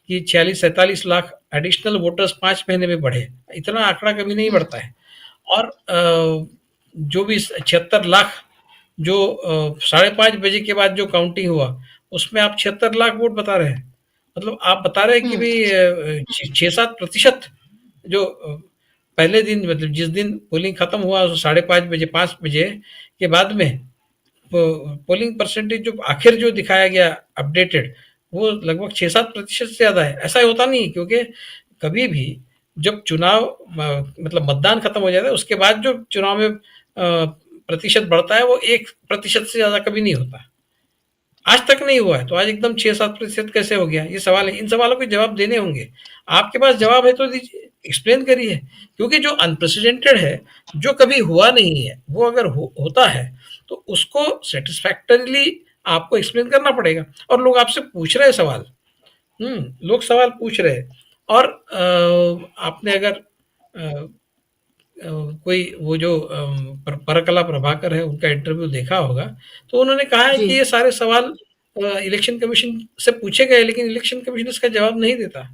कि 46-47 लाख एडिशनल वोटर्स 5 महीने में बढ़े। इतना आंकड़ा कभी नहीं बढ़ता है। और जो भी 76 लाख जो 5:30 बजे के बाद जो काउंटिंग हुआ, उसमें आप 76 लाख वोट बता रहे हैं। मतलब आप बता रहे हैं कि भई 6-7% जो पहले दिन मतलब जिस दिन पोलिंग खत्म हुआ 5:30 बजे 5 बजे के बाद में पोलिंग परसेंटेज जो आखिर जो दिखाया गया अपडेटेड वो लगभग 6-7% से ज़्यादा है। ऐसा होता नहीं क्योंकि कभी भी जब चुनाव मतलब मतदान खत्म हो जाता है उसके बाद जो चुनाव में प्रतिशत बढ़ता है वो 1% से ज़्यादा कभी नहीं होता। आज तक नहीं हुआ है तो आज एकदम 6-7% कैसे हो गया? ये सवाल है। इन सवालों के जवाब देने होंगे। आपके पास जवाब है तो दीजिए, एक्सप्लेन करिए। क्योंकि जो अनप्रेसिडेंटेड है, जो कभी हुआ नहीं है, वो अगर होता है तो उसको सैटिस्फैक्टरीली आपको एक्सप्लेन करना पड़ेगा और लोग आपसे पूछ रहे हैं सवाल। लोग सवाल पूछ रहे हैं और आपने अगर अ, कोई वो जो परकला प्रभाकर है उनका इंटरव्यू देखा होगा तो उन्होंने कहा है कि जी। ये सारे सवाल इलेक्शन कमीशन से पूछे गए लेकिन इलेक्शन कमीशन इसका जवाब नहीं देता।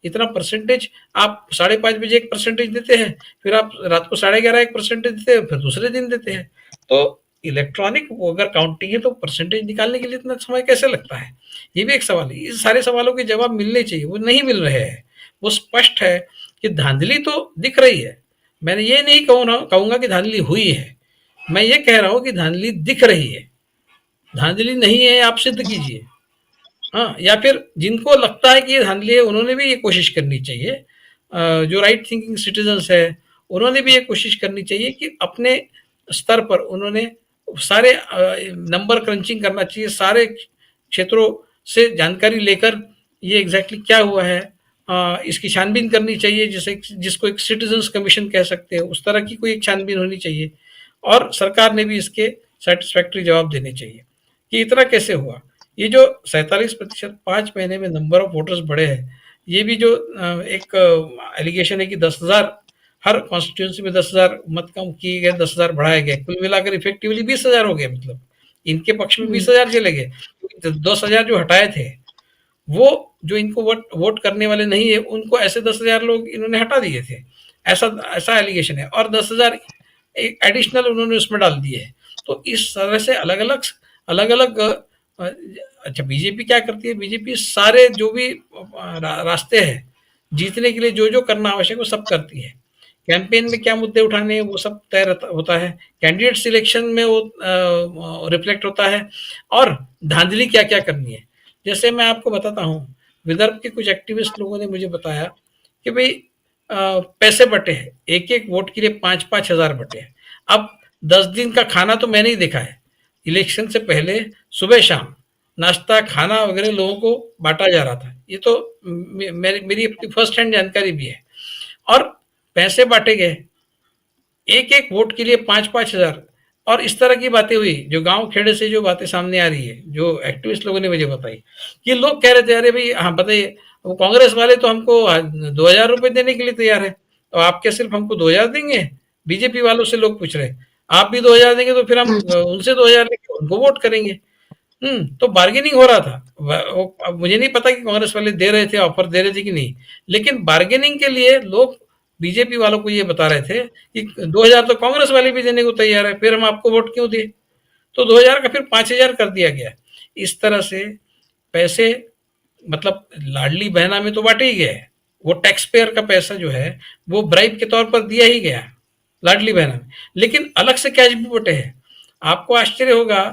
इतना परसेंटेज आप 5:30 बजे एक परसेंटेज देते हैं, फिर आप रात को 11:30 एक परसेंटेज देते हैं, फिर दूसरे दिन देते हैं। तो इलेक्ट्रॉनिक वो अगर काउंटिंग है तो परसेंटेज निकालने के लिए इतना समय कैसे लगता है? ये भी एक सवाल है। इस सारे सवालों के जवाब मिलने चाहिए, वो नहीं मिल रहे हैं। वो स्पष्ट है कि धांधली तो दिख रही है। मैंने ये नहीं कहूँगा कि धांधली हुई है। मैं ये कह रहा हूँ कि धांधली दिख रही है। धांधली नहीं है आप सिद्ध कीजिए। हाँ, या फिर जिनको लगता है कि ये धांधली है उन्होंने भी ये कोशिश करनी चाहिए। जो राइट थिंकिंग सिटीजन्स है उन्होंने भी ये कोशिश करनी चाहिए कि अपने स्तर पर उन्होंने सारे नंबर क्रंचिंग करना चाहिए, सारे क्षेत्रों से जानकारी लेकर ये एग्जैक्टली क्या हुआ है इसकी छानबीन करनी चाहिए, जिसे जिसको एक सिटीजन्स कमीशन कह सकते हैं, उस तरह की कोई एक छानबीन होनी चाहिए और सरकार ने भी इसके सेटिस्फैक्टरी जवाब देने चाहिए कि इतना कैसे हुआ। ये जो 47% 5 महीने में नंबर ऑफ वोटर्स बढ़े हैं, ये भी जो एक एलिगेशन है कि 10,000 हर कॉन्स्टिट्यूंसी में 10,000 मत कम किए गए, 10,000 बढ़ाए गए, कुल मिलाकर इफेक्टिवली 20,000 हो गए। मतलब इनके पक्ष में 20,000 चले गए, 10,000 जो हटाए थे वो जो इनको वोट वोट करने वाले नहीं है उनको ऐसे 10,000 लोग इन्होंने हटा दिए थे। ऐसा ऐसा एलिगेशन है और 10,000 एडिशनल उन्होंने उसमें डाल दिए है। तो इस तरह से अलग-अलग अच्छा बीजेपी क्या करती है? बीजेपी सारे जो भी रास्ते हैं जीतने के लिए जो करना आवश्यक है वो सब करती है। कैंपेन में क्या मुद्दे उठाने हैं वो सब तय होता है। कैंडिडेट सिलेक्शन में वो रिफ्लेक्ट होता है और धांधली क्या-क्या करनी है। जैसे मैं आपको बताता हूँ, विदर्भ के कुछ एक्टिविस्ट लोगों ने मुझे बताया कि भई पैसे बँटे हैं, एक-एक वोट के लिए 5-5 हज़ार बँटे हैं। अब 10 दिन का खाना तो मैंने ही देखा है। इलेक्शन से पहले सुबह-शाम नाश्ता, खाना वगैरह लोगों को बाँटा जा रहा था। ये तो मेरी अपनी फर्स्ट हैंड जानकारी भी है और पैसे बाँटे गए। एक-एक वोट के लिए 5-5 हज़ार और इस तरह की बातें हुई, जो गाँव खेड़े से जो बातें सामने आ रही है, जो एक्टिविस्ट लोगों ने मुझे बताई, कि लोग कह रहे थे, "अरे भई हाँ, बताइए, वो कांग्रेस वाले तो हमको 2,000 रुपए देने के लिए तैयार है, तो आप क्या सिर्फ हमको 2,000 देंगे?" बीजेपी वालों से लोग पूछ रहे हैं। "आप भी 2,000 देंगे तो फिर हम उनसे 2,000 लेके उनको वोट करेंगे।" तो बार्गेनिंग हो रहा था। अब मुझे नहीं पता कि कांग्रेस वाले दे रहे थे, ऑफर दे रहे थे कि नहीं, लेकिन बार्गेनिंग के लिए लोग बीजेपी वालों को ये बता रहे थे कि 2,000 तो कांग्रेस वाले भी देने को तैयार है, फिर हम आपको वोट क्यों दें? तो 2,000 का फिर 5,000 कर दिया गया। इस तरह से पैसे मतलब लाडली बहना में तो बांटे ही गए। वो टैक्स पेयर का पैसा जो है वो ब्राइब के तौर पर दिया ही गया लाडली बहना में, लेकिन अलग से कैश भी बटे हैं। आपको आश्चर्य होगा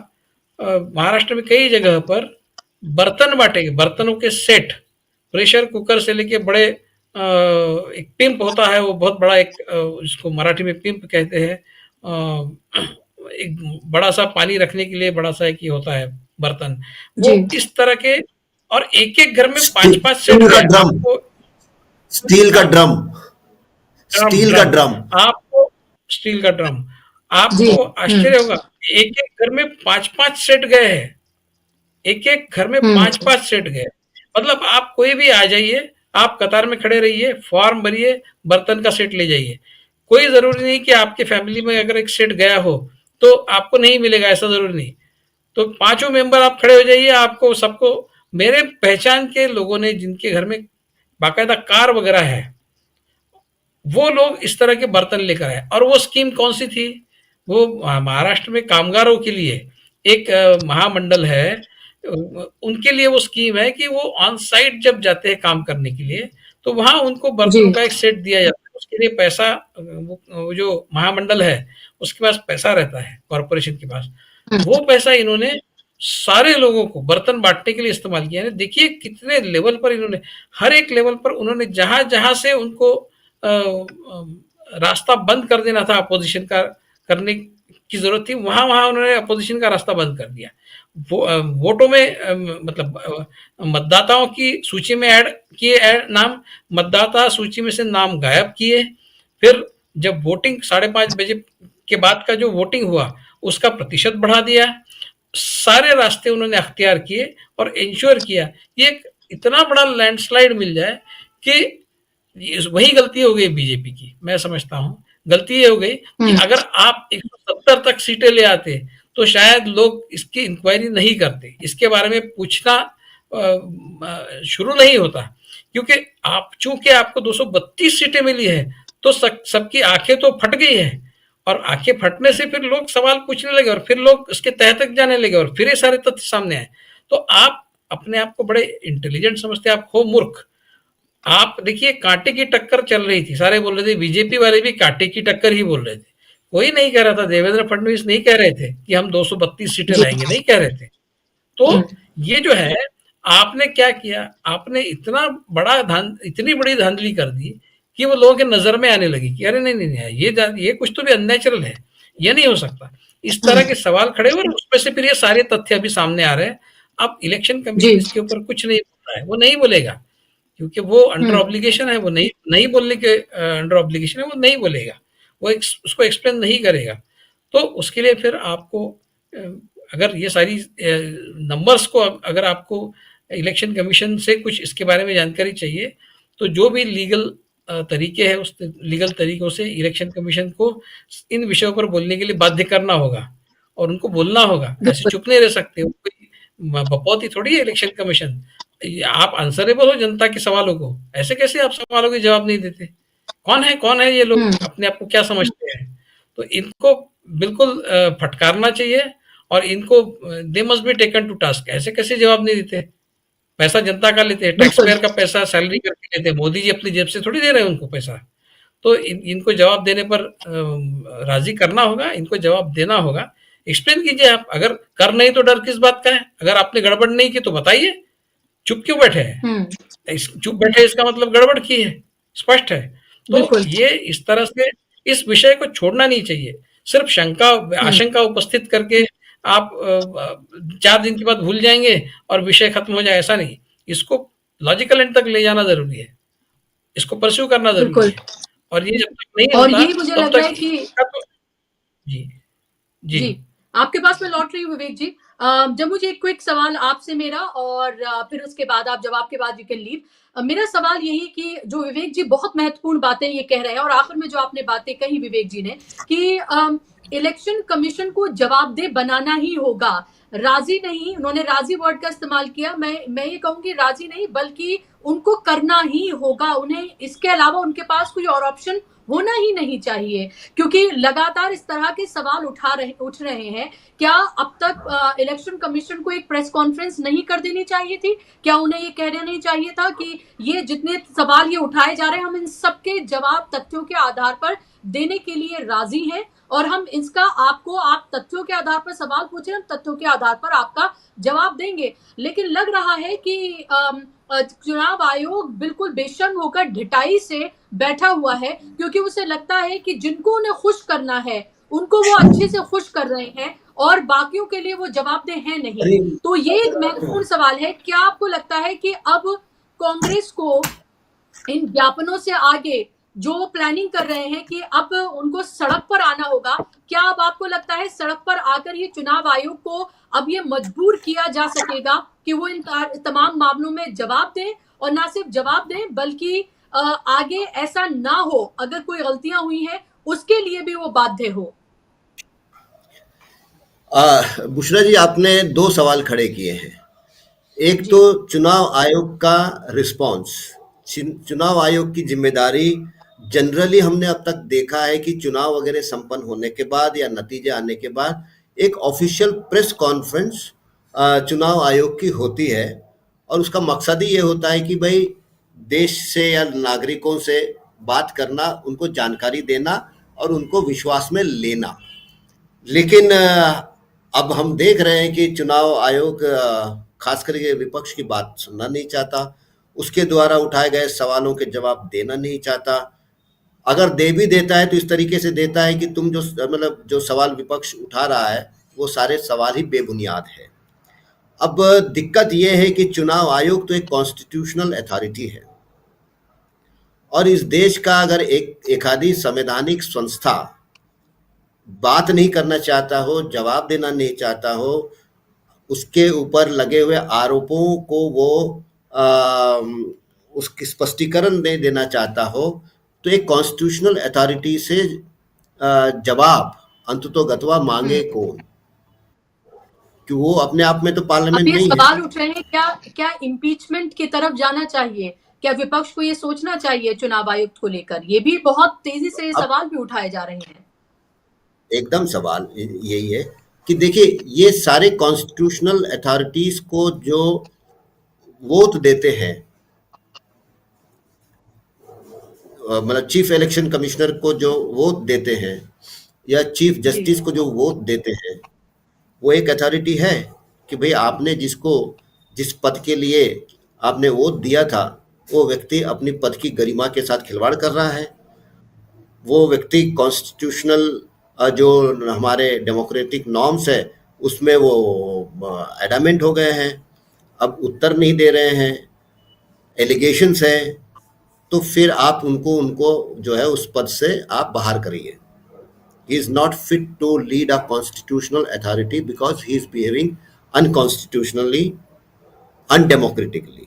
महाराष्ट्र में कई जगह पर बर्तन बांटे गए, बर्तनों के सेट, प्रेशर कुकर से लेके बड़े एक पिंप होता है, वो बहुत बड़ा एक इसको मराठी में पिंप कहते हैं, एक बड़ा सा पानी रखने के लिए बड़ा सा एक ये होता है बर्तन, जी। वो इस तरह के और एक-एक घर में स्टी- 5-5 सेट स्टील का है। ड्रम आपको स्टील का हाँ, ड्रम ड्रम स्टील का ड्रम ड्रम आपको स्टील का ड्रम जी। आपको आश्चर्य होगा एक-एक घर में 5-5 सेट गए हैं। एक-एक घर में हम्म 5-5 सेट गए। मतलब आप कोई भी आ जाइए, आप कतार में खड़े रहिए, फॉर्म भरिए, बर्तन का सेट ले जाइए। कोई ज़रूरी नहीं कि आपके फैमिली में अगर एक सेट गया हो, तो आपको नहीं मिलेगा, ऐसा ज़रूरी नहीं। तो पाँचों मेंबर आप खड़े हो जाइए, आपको सबको मेरे पहचान के लोगों ने जिनके घर में बाकायदा कार वगैरह है, वो लोग इस तरह के बर्तन लेकर आए। और वो स्कीम कौन सी थी? वो महाराष्ट्र में कामगारों के लिए एक महामंडल है, उनके लिए वो स्कीम है कि वो ऑन साइट जब जाते हैं काम करने के लिए, तो वहां उनको जी बर्तनों का एक सेट दिया जाता है। उसके लिए पैसा वो जो महामंडल है उसके पास पैसा रहता है, कॉरपोरेशन के पास। हम्म वो पैसा इन्होंने सारे लोगों को बर्तन बांटने के लिए इस्तेमाल किया है। देखिए कितने लेवल पर इन्होंने, हर एक लेवल पर उन्होंने जहां जहां से उनको रास्ता बंद कर देना था अपोजिशन का करने की जरूरत थी, वहां वहां उन्होंने अपोजिशन का रास्ता बंद कर दिया। वोटों में मतलब मतदाताओं की सूची में ऐड किए नाम, मतदाता सूची में से नाम गायब किए। फिर जब वोटिंग 5:30 बजे के बाद का जो वोटिंग हुआ उसका प्रतिशत बढ़ा दिया। सारे रास्ते उन्होंने अख्तियार किए और इंश्योर किया ये एक इतना बड़ा लैंडस्लाइड मिल जाए कि वही गलती हो गई बीजेपी की। मैं समझता हूं गलती ये हो गई कि अगर आप 170 तक सीटें ले आते तो शायद लोग इसकी इंक्वायरी नहीं करते, इसके बारे में पूछना शुरू नहीं होता। क्योंकि आप चूंकि आपको 232 सीटें मिली है तो सबकी आंखें तो फट गई है, और आंखें फटने से फिर लोग सवाल पूछने लगे और फिर लोग उसके तह तक जाने लगे और फिर ये सारे तथ्य सामने आए। तो आप अपने आप को बड़े इंटेलिजेंट समझते, आप हो मूर्ख। आप देखिए कांटे की टक्कर चल रही थी, सारे बोल रहे थे, बीजेपी वाले भी कांटे की टक्कर ही बोल रहे थे। कोई नहीं कह रहा था, देवेंद्र फडणवीस नहीं कह रहे थे कि हम 232 सीटें जी लाएंगे, नहीं कह रहे थे। तो ये जो है आपने क्या किया, आपने इतना बड़ा इतनी बड़ी धांधली कर दी कि वो लोगों के नजर में आने लगी कि अरे नहीं नहीं नहीं, ये कुछ तो भी अननेचुरल है, ये नहीं हो सकता। इस तरह के सवाल खड़े हुए, उसमें से फिर ये सारे तथ्य अभी सामने आ रहे हैं। अब इलेक्शन कमीशन जी इसके ऊपर कुछ नहीं बोल रहा है, वो नहीं बोलेगा क्योंकि वो अंडर ऑब्लिगेशन है, वो नहीं नहीं बोलने के अंडर ऑब्लिगेशन है, वो नहीं बोलेगा, वो उसको एक्सप्लेन नहीं करेगा। तो उसके लिए फिर आपको अगर ये सारी नंबर्स को अगर आपको इलेक्शन कमीशन से कुछ इसके बारे में जानकारी चाहिए तो जो भी लीगल तरीके हैं उस लीगल तरीकों से इलेक्शन कमीशन को इन विषयों पर बोलने के लिए बाध्य करना होगा और उनको बोलना होगा। ऐसे बिल्कुल चुप नहीं रह सकते, वो कोई बपौती थोड़ी है इलेक्शन कमीशन। आप आंसरेबल हो जनता के सवालों को, ऐसे कैसे आप सवालों के जवाब नहीं देते? कौन है ये लोग, अपने आप को क्या समझते हैं? तो इनको बिल्कुल फटकारना चाहिए और इनको they must be taken to task. ऐसे कैसे जवाब नहीं देते? पैसा जनता का लेते हैं, टैक्स बिल्कुल पेयर का पैसा सैलरी करके लेते हैं, मोदी जी अपनी जेब से थोड़ी दे रहे हैं उनको पैसा। तो इनको जवाब देने पर राजी करना होगा, इनको जवाब देना होगा। एक्सप्लेन कीजिए आप, अगर कर नहीं तो डर किस बात का है? अगर आपने गड़बड़ नहीं की तो बताइए, चुप क्यों बैठे हैं? चुप बैठे इसका मतलब गड़बड़ की है, स्पष्ट है। तो बिल्कुल ये इस तरह से इस विषय को छोड़ना नहीं चाहिए। सिर्फ आशंका उपस्थित करके आप 4 दिन के बाद भूल जाएंगे और विषय खत्म हो जाए, ऐसा नहीं। इसको लॉजिकल एंड तक ले जाना जरूरी है, इसको परस्यू करना जरूरी बिल्कुल। है। और ये जब तक नहीं और होता यही मुझे तब लग रहा तक है कि जी जी जी, आपके पास मैं लौट रही हूँ विवेक जी। जब मुझे एक क्विक सवाल आपसे मेरा और फिर उसके बाद आप जवाब के बाद यू कैन लीव। मेरा सवाल यही कि जो विवेक जी बहुत महत्वपूर्ण बातें ये कह रहे हैं और आखिर में जो आपने बातें कही विवेक जी ने कि इलेक्शन कमीशन को जवाबदेह बनाना ही होगा, राजी नहीं, उन्होंने राजी वर्ड का इस्तेमाल किया, मैं ये कहूंगी राजी नहीं बल्कि उनको करना ही होगा, उन्हें इसके अलावा उनके पास कोई और ऑप्शन होना ही नहीं चाहिए। क्योंकि लगातार इस तरह के सवाल उठ रहे हैं। क्या अब तक इलेक्शन कमीशन को एक प्रेस कॉन्फ्रेंस नहीं कर देनी चाहिए थी? क्या उन्हें ये कहना नहीं चाहिए था कि ये जितने सवाल ये उठाए जा रहे हैं हम इन सबके जवाब तथ्यों के आधार पर देने के लिए राजी हैं और हम इसका आप तथ्यों के आधार पर सवाल पूछ रहे हैं, हम तथ्यों के आधार पर आपका जवाब देंगे। लेकिन लग रहा है कि चुनाव आयोग बिल्कुल बेशर्म होकर ढिठाई से बैठा हुआ है क्योंकि उसे लगता है कि जिनको उन्हें खुश करना है उनको वो अच्छे से खुश कर रहे हैं और बाकियों के लिए वो जवाबदेह है नहीं। तो ये एक महत्वपूर्ण सवाल है, क्या आपको लगता है कि अब कांग्रेस को इन ज्ञापनों से आगे जो प्लानिंग कर रहे हैं कि अब उनको सड़क पर आना होगा, क्या अब आपको लगता है सड़क पर आकर ये चुनाव आयोग को अब ये मजबूर किया जा सकेगा कि वो इन तमाम मामलों में जवाब दें, और ना सिर्फ जवाब दें बल्कि आगे ऐसा ना हो, अगर कोई गलतियां हुई हैं उसके लिए भी वो बाध्य हो? बुशरा जी, आपने दो सवाल खड़े किए हैं। एक जी। तो चुनाव आयोग का रिस्पॉन्स, चुनाव आयोग की जिम्मेदारी। जनरली हमने अब तक देखा है कि चुनाव वगैरह संपन्न होने के बाद या नतीजे आने के बाद एक ऑफिशियल प्रेस कॉन्फ्रेंस चुनाव आयोग की होती है, और उसका मकसद ही ये होता है कि भाई देश से या नागरिकों से बात करना, उनको जानकारी देना और उनको विश्वास में लेना। लेकिन अब हम देख रहे हैं कि चुनाव आयोग खास करके विपक्ष की बात सुनना नहीं चाहता, उसके द्वारा उठाए गए सवालों के जवाब देना नहीं चाहता। अगर दे भी देता है तो इस तरीके से देता है कि तुम जो मतलब जो सवाल विपक्ष उठा रहा है वो सारे सवाल ही बेबुनियाद है। अब दिक्कत ये है कि चुनाव आयोग तो एक कॉन्स्टिट्यूशनल अथॉरिटी है, और इस देश का अगर एक आधी संवैधानिक संस्था बात नहीं करना चाहता हो, जवाब देना नहीं चाहता हो, उसके ऊपर लगे हुए आरोपों को वो उसकी स्पष्टीकरण नहीं देना चाहता हो, तो एक कॉन्स्टिट्यूशनल अथॉरिटी से जवाब अंततोगत्वा मांगे कौन? कि वो अपने आप में तो अब पार्लियामेंट ये नहीं है। सवाल उठ रहे हैं, क्या इम्पीचमेंट की तरफ जाना चाहिए? क्या विपक्ष को ये सोचना चाहिए चुनाव आयुक्त को लेकर? ये भी बहुत तेजी से ये अब सवाल भी उठाए जा रहे हैं। एकदम सवाल यही है कि देखिए, ये सारे कॉन्स्टिट्यूशनल अथॉरिटीज को जो वोट देते हैं, मतलब चीफ इलेक्शन कमिश्नर को जो वोट देते हैं या चीफ जी। जस्टिस को जो वोट देते हैं, वो एक अथॉरिटी है कि भाई आपने जिस पद के लिए आपने वोट दिया था, वो व्यक्ति अपनी पद की गरिमा के साथ खिलवाड़ कर रहा है। वो व्यक्ति कॉन्स्टिट्यूशनल जो हमारे डेमोक्रेटिक नॉर्म्स है उसमें वो एडामेंट हो गए हैं, अब उत्तर नहीं दे रहे हैं, एलिगेशंस है, तो फिर आप उनको उनको जो है उस पद से आप बाहर करिए। He is not fit to lead a constitutional authority because he is behaving unconstitutionally, undemocratically.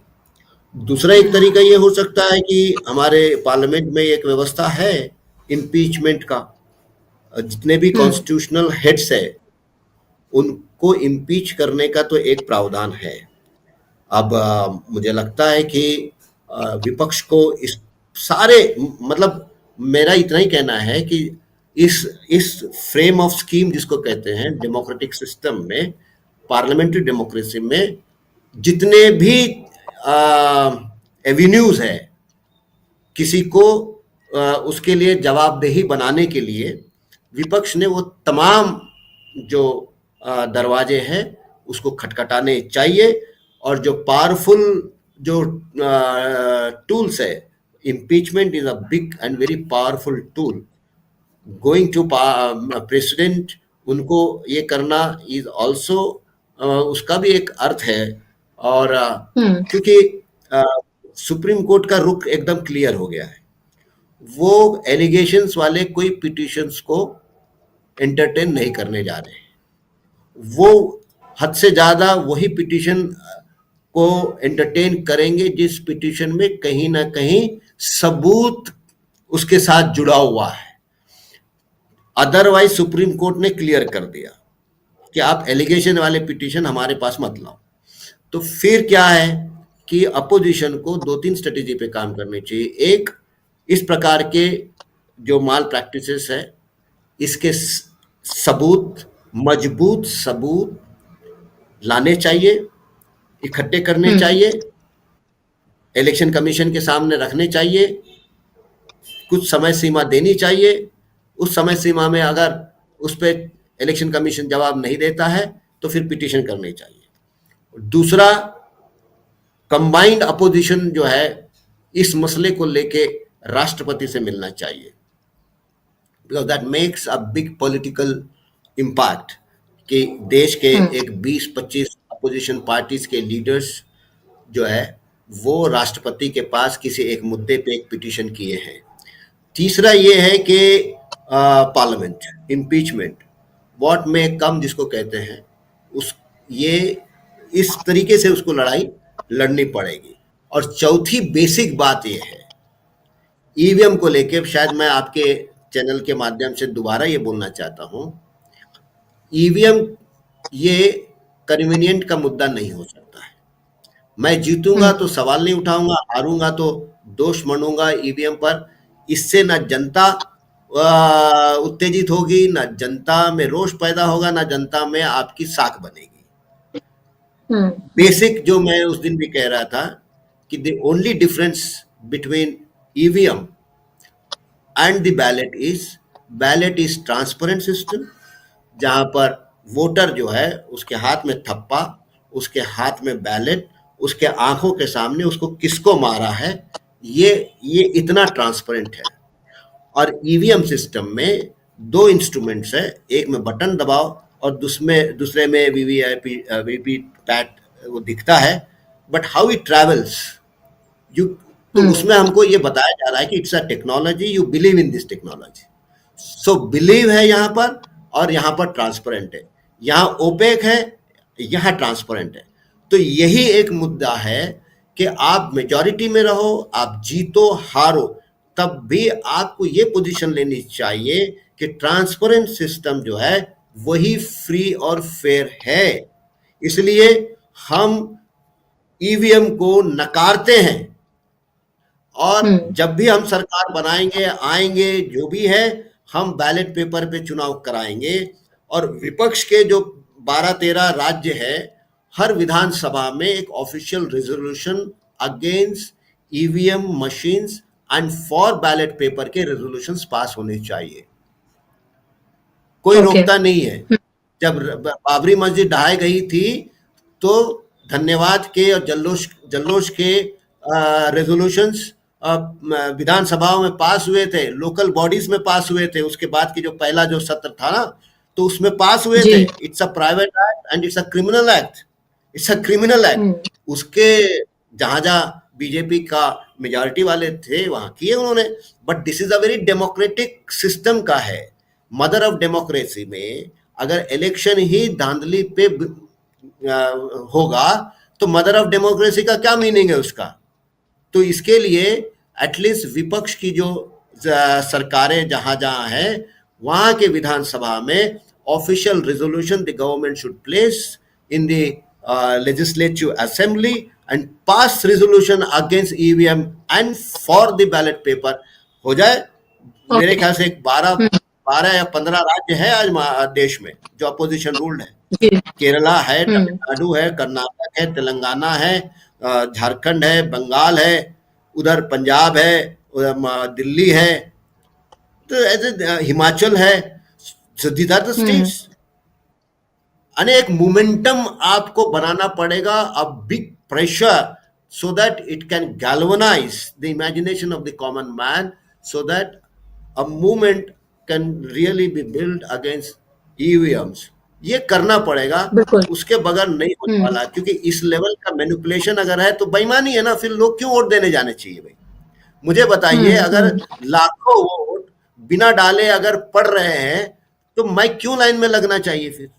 दूसरा एक तरीका ये हो सकता है कि हमारे पार्लियामेंट में एक व्यवस्था है इम्पीचमेंट का, जितने भी कॉन्स्टिट्यूशनल हेड्स है उनको इम्पीच करने का तो एक प्रावधान है। अब मुझे लगता है कि विपक्ष को इस सारे मतलब मेरा इतना ही कहना है कि इस फ्रेम ऑफ स्कीम जिसको कहते हैं डेमोक्रेटिक सिस्टम में, पार्लियामेंट्री डेमोक्रेसी में जितने भी एवेन्यूज है किसी को उसके लिए जवाबदेही बनाने के लिए, विपक्ष ने वो तमाम जो दरवाजे हैं उसको खटखटाने चाहिए, और जो पावरफुल जो टूल्स है, impeachment is a big and very powerful tool. Going to president उनको ये करना इज ऑल्सो उसका भी एक अर्थ है, और क्योंकि सुप्रीम कोर्ट का रुख एकदम क्लियर हो गया है, वो एलिगेशंस वाले कोई पिटिशंस को एंटरटेन नहीं करने जा रहे हैं। वो हद से ज्यादा वही पिटिशन को एंटरटेन करेंगे जिस पिटिशन में कहीं ना कहीं सबूत उसके साथ जुड़ा हुआ है। अदरवाइज सुप्रीम कोर्ट ने क्लियर कर दिया कि आप एलिगेशन वाले पिटिशन हमारे पास मत लाओ। तो फिर क्या है कि अपोजिशन को 2-3 स्ट्रेटेजी पे काम करनी चाहिए। एक, इस प्रकार के जो माल प्रैक्टिसेस है इसके सबूत, मजबूत सबूत लाने चाहिए, इकट्ठे करने चाहिए, इलेक्शन कमीशन के सामने रखने चाहिए, कुछ समय सीमा देनी चाहिए। उस समय सीमा में अगर उस पर इलेक्शन कमीशन जवाब नहीं देता है तो फिर पिटीशन करनी चाहिए। दूसरा, कंबाइंड अपोजिशन जो है इस मसले को लेके राष्ट्रपति से मिलना चाहिए, because that makes a big political impact कि देश के एक 20-25 अपोजिशन पार्टीज के लीडर्स जो है वो राष्ट्रपति के पास किसी एक मुद्दे पे एक पिटीशन किए हैं। तीसरा ये है कि पार्लियामेंट इम्पीचमेंट व्हाट में कम जिसको कहते हैं, उस ये इस तरीके से उसको लड़ाई लड़नी पड़ेगी। और चौथी बेसिक बात ये है ईवीएम को लेके, शायद मैं आपके चैनल के माध्यम से दोबारा ये बोलना चाहता हूं, ईवीएम ये कन्वीनियंट का मुद्दा नहीं हो सकता है। मैं जीतूंगा तो सवाल नहीं उठाऊंगा, हारूंगा तो दोष मढ़ूंगा ईवीएम पर। इससे ना जनता उत्तेजित होगी, ना जनता में रोष पैदा होगा, ना जनता में आपकी साख बनेगी। बेसिक जो मैं उस दिन भी कह रहा था कि the only difference between EVM and the ballot is transparent system, जहां पर वोटर जो है उसके हाथ में थप्पा, उसके हाथ में बैलेट, उसके आंखों के सामने उसको किसको मारा है, ये इतना ट्रांसपेरेंट है। और ईवीएम सिस्टम में दो इंस्ट्रूमेंट्स है, एक में बटन दबाओ और दूसरे में वीवी पैट वो दिखता है, but how it travels you, तो उसमें हमको ये बताया जा रहा है कि it's a technology, you believe in this technology. So believe है यहाँ पर, और यहाँ पर ट्रांसपेरेंट है, यहाँ ओपेक है, यहाँ ट्रांसपेरेंट है। तो यही एक मुद्दा है कि आप मेजॉरिटी में रहो, आप जीतो हारो, तब भी आपको ये पोजीशन लेनी चाहिए कि ट्रांसपेरेंट सिस्टम जो है वही फ्री और फेयर है। इसलिए हम ईवीएम को नकारते हैं, और जब भी हम सरकार बनाएंगे आएंगे जो भी है, हम बैलेट पेपर पे चुनाव कराएंगे। और विपक्ष के जो 12-13 राज्य है, हर विधानसभा में एक official resolution against EVM machines and for ballot paper के रेजोल्यूशंस पास होने चाहिए। कोई रोकता नहीं है। जब बाबरी मस्जिद ढहाई गई थी तो धन्यवाद के और जल्लोश के रेजोल्यूशंस विधानसभाओं में पास हुए थे, लोकल बॉडीज में पास हुए थे। उसके बाद की जो पहला जो सत्र था ना, तो उसमें पास हुए थे। It's a private act and it's a criminal act, it's a criminal act. उसके जहां बीजेपी का मेजॉरिटी वाले थे वहां किए उन्होंने, but this is a very democratic system का है। मदर ऑफ डेमोक्रेसी में अगर इलेक्शन ही धांधली पे होगा तो मदर ऑफ डेमोक्रेसी का क्या मीनिंग है उसका। तो इसके लिए एटलीस्ट विपक्ष की जो सरकारें जहां जहां है वहां के विधानसभा में official resolution the government should place in the legislative assembly and pass resolution against EVM and for the ballot paper हो जाए। मेरे ख्याल से 12 या 15 राज्य है आज देश में जो अपोजिशन रूल्ड है। केरला है, तमिलनाडु है, कर्नाटक है, तेलंगाना है, झारखंड है, बंगाल है, उधर पंजाब है, उधर दिल्ली है, तो ऐसे हिमाचल है। These are the states. अनेक मोमेंटम आपको बनाना पड़ेगा, a big pressure, so that it can galvanize the imagination of the common man, so that a movement can really be built against EVMs. ये करना पड़ेगा, उसके बगैर नहीं होने वाला। क्योंकि इस लेवल का मैनिपुलेशन अगर है तो बेईमानी है ना, फिर लोग क्यों वोट देने जाने चाहिए भाई? मुझे बताइए, अगर लाखों वोट बिना डाले अगर पड़ रहे हैं तो मैं क्यों लाइन में लगना चाहिए फिर?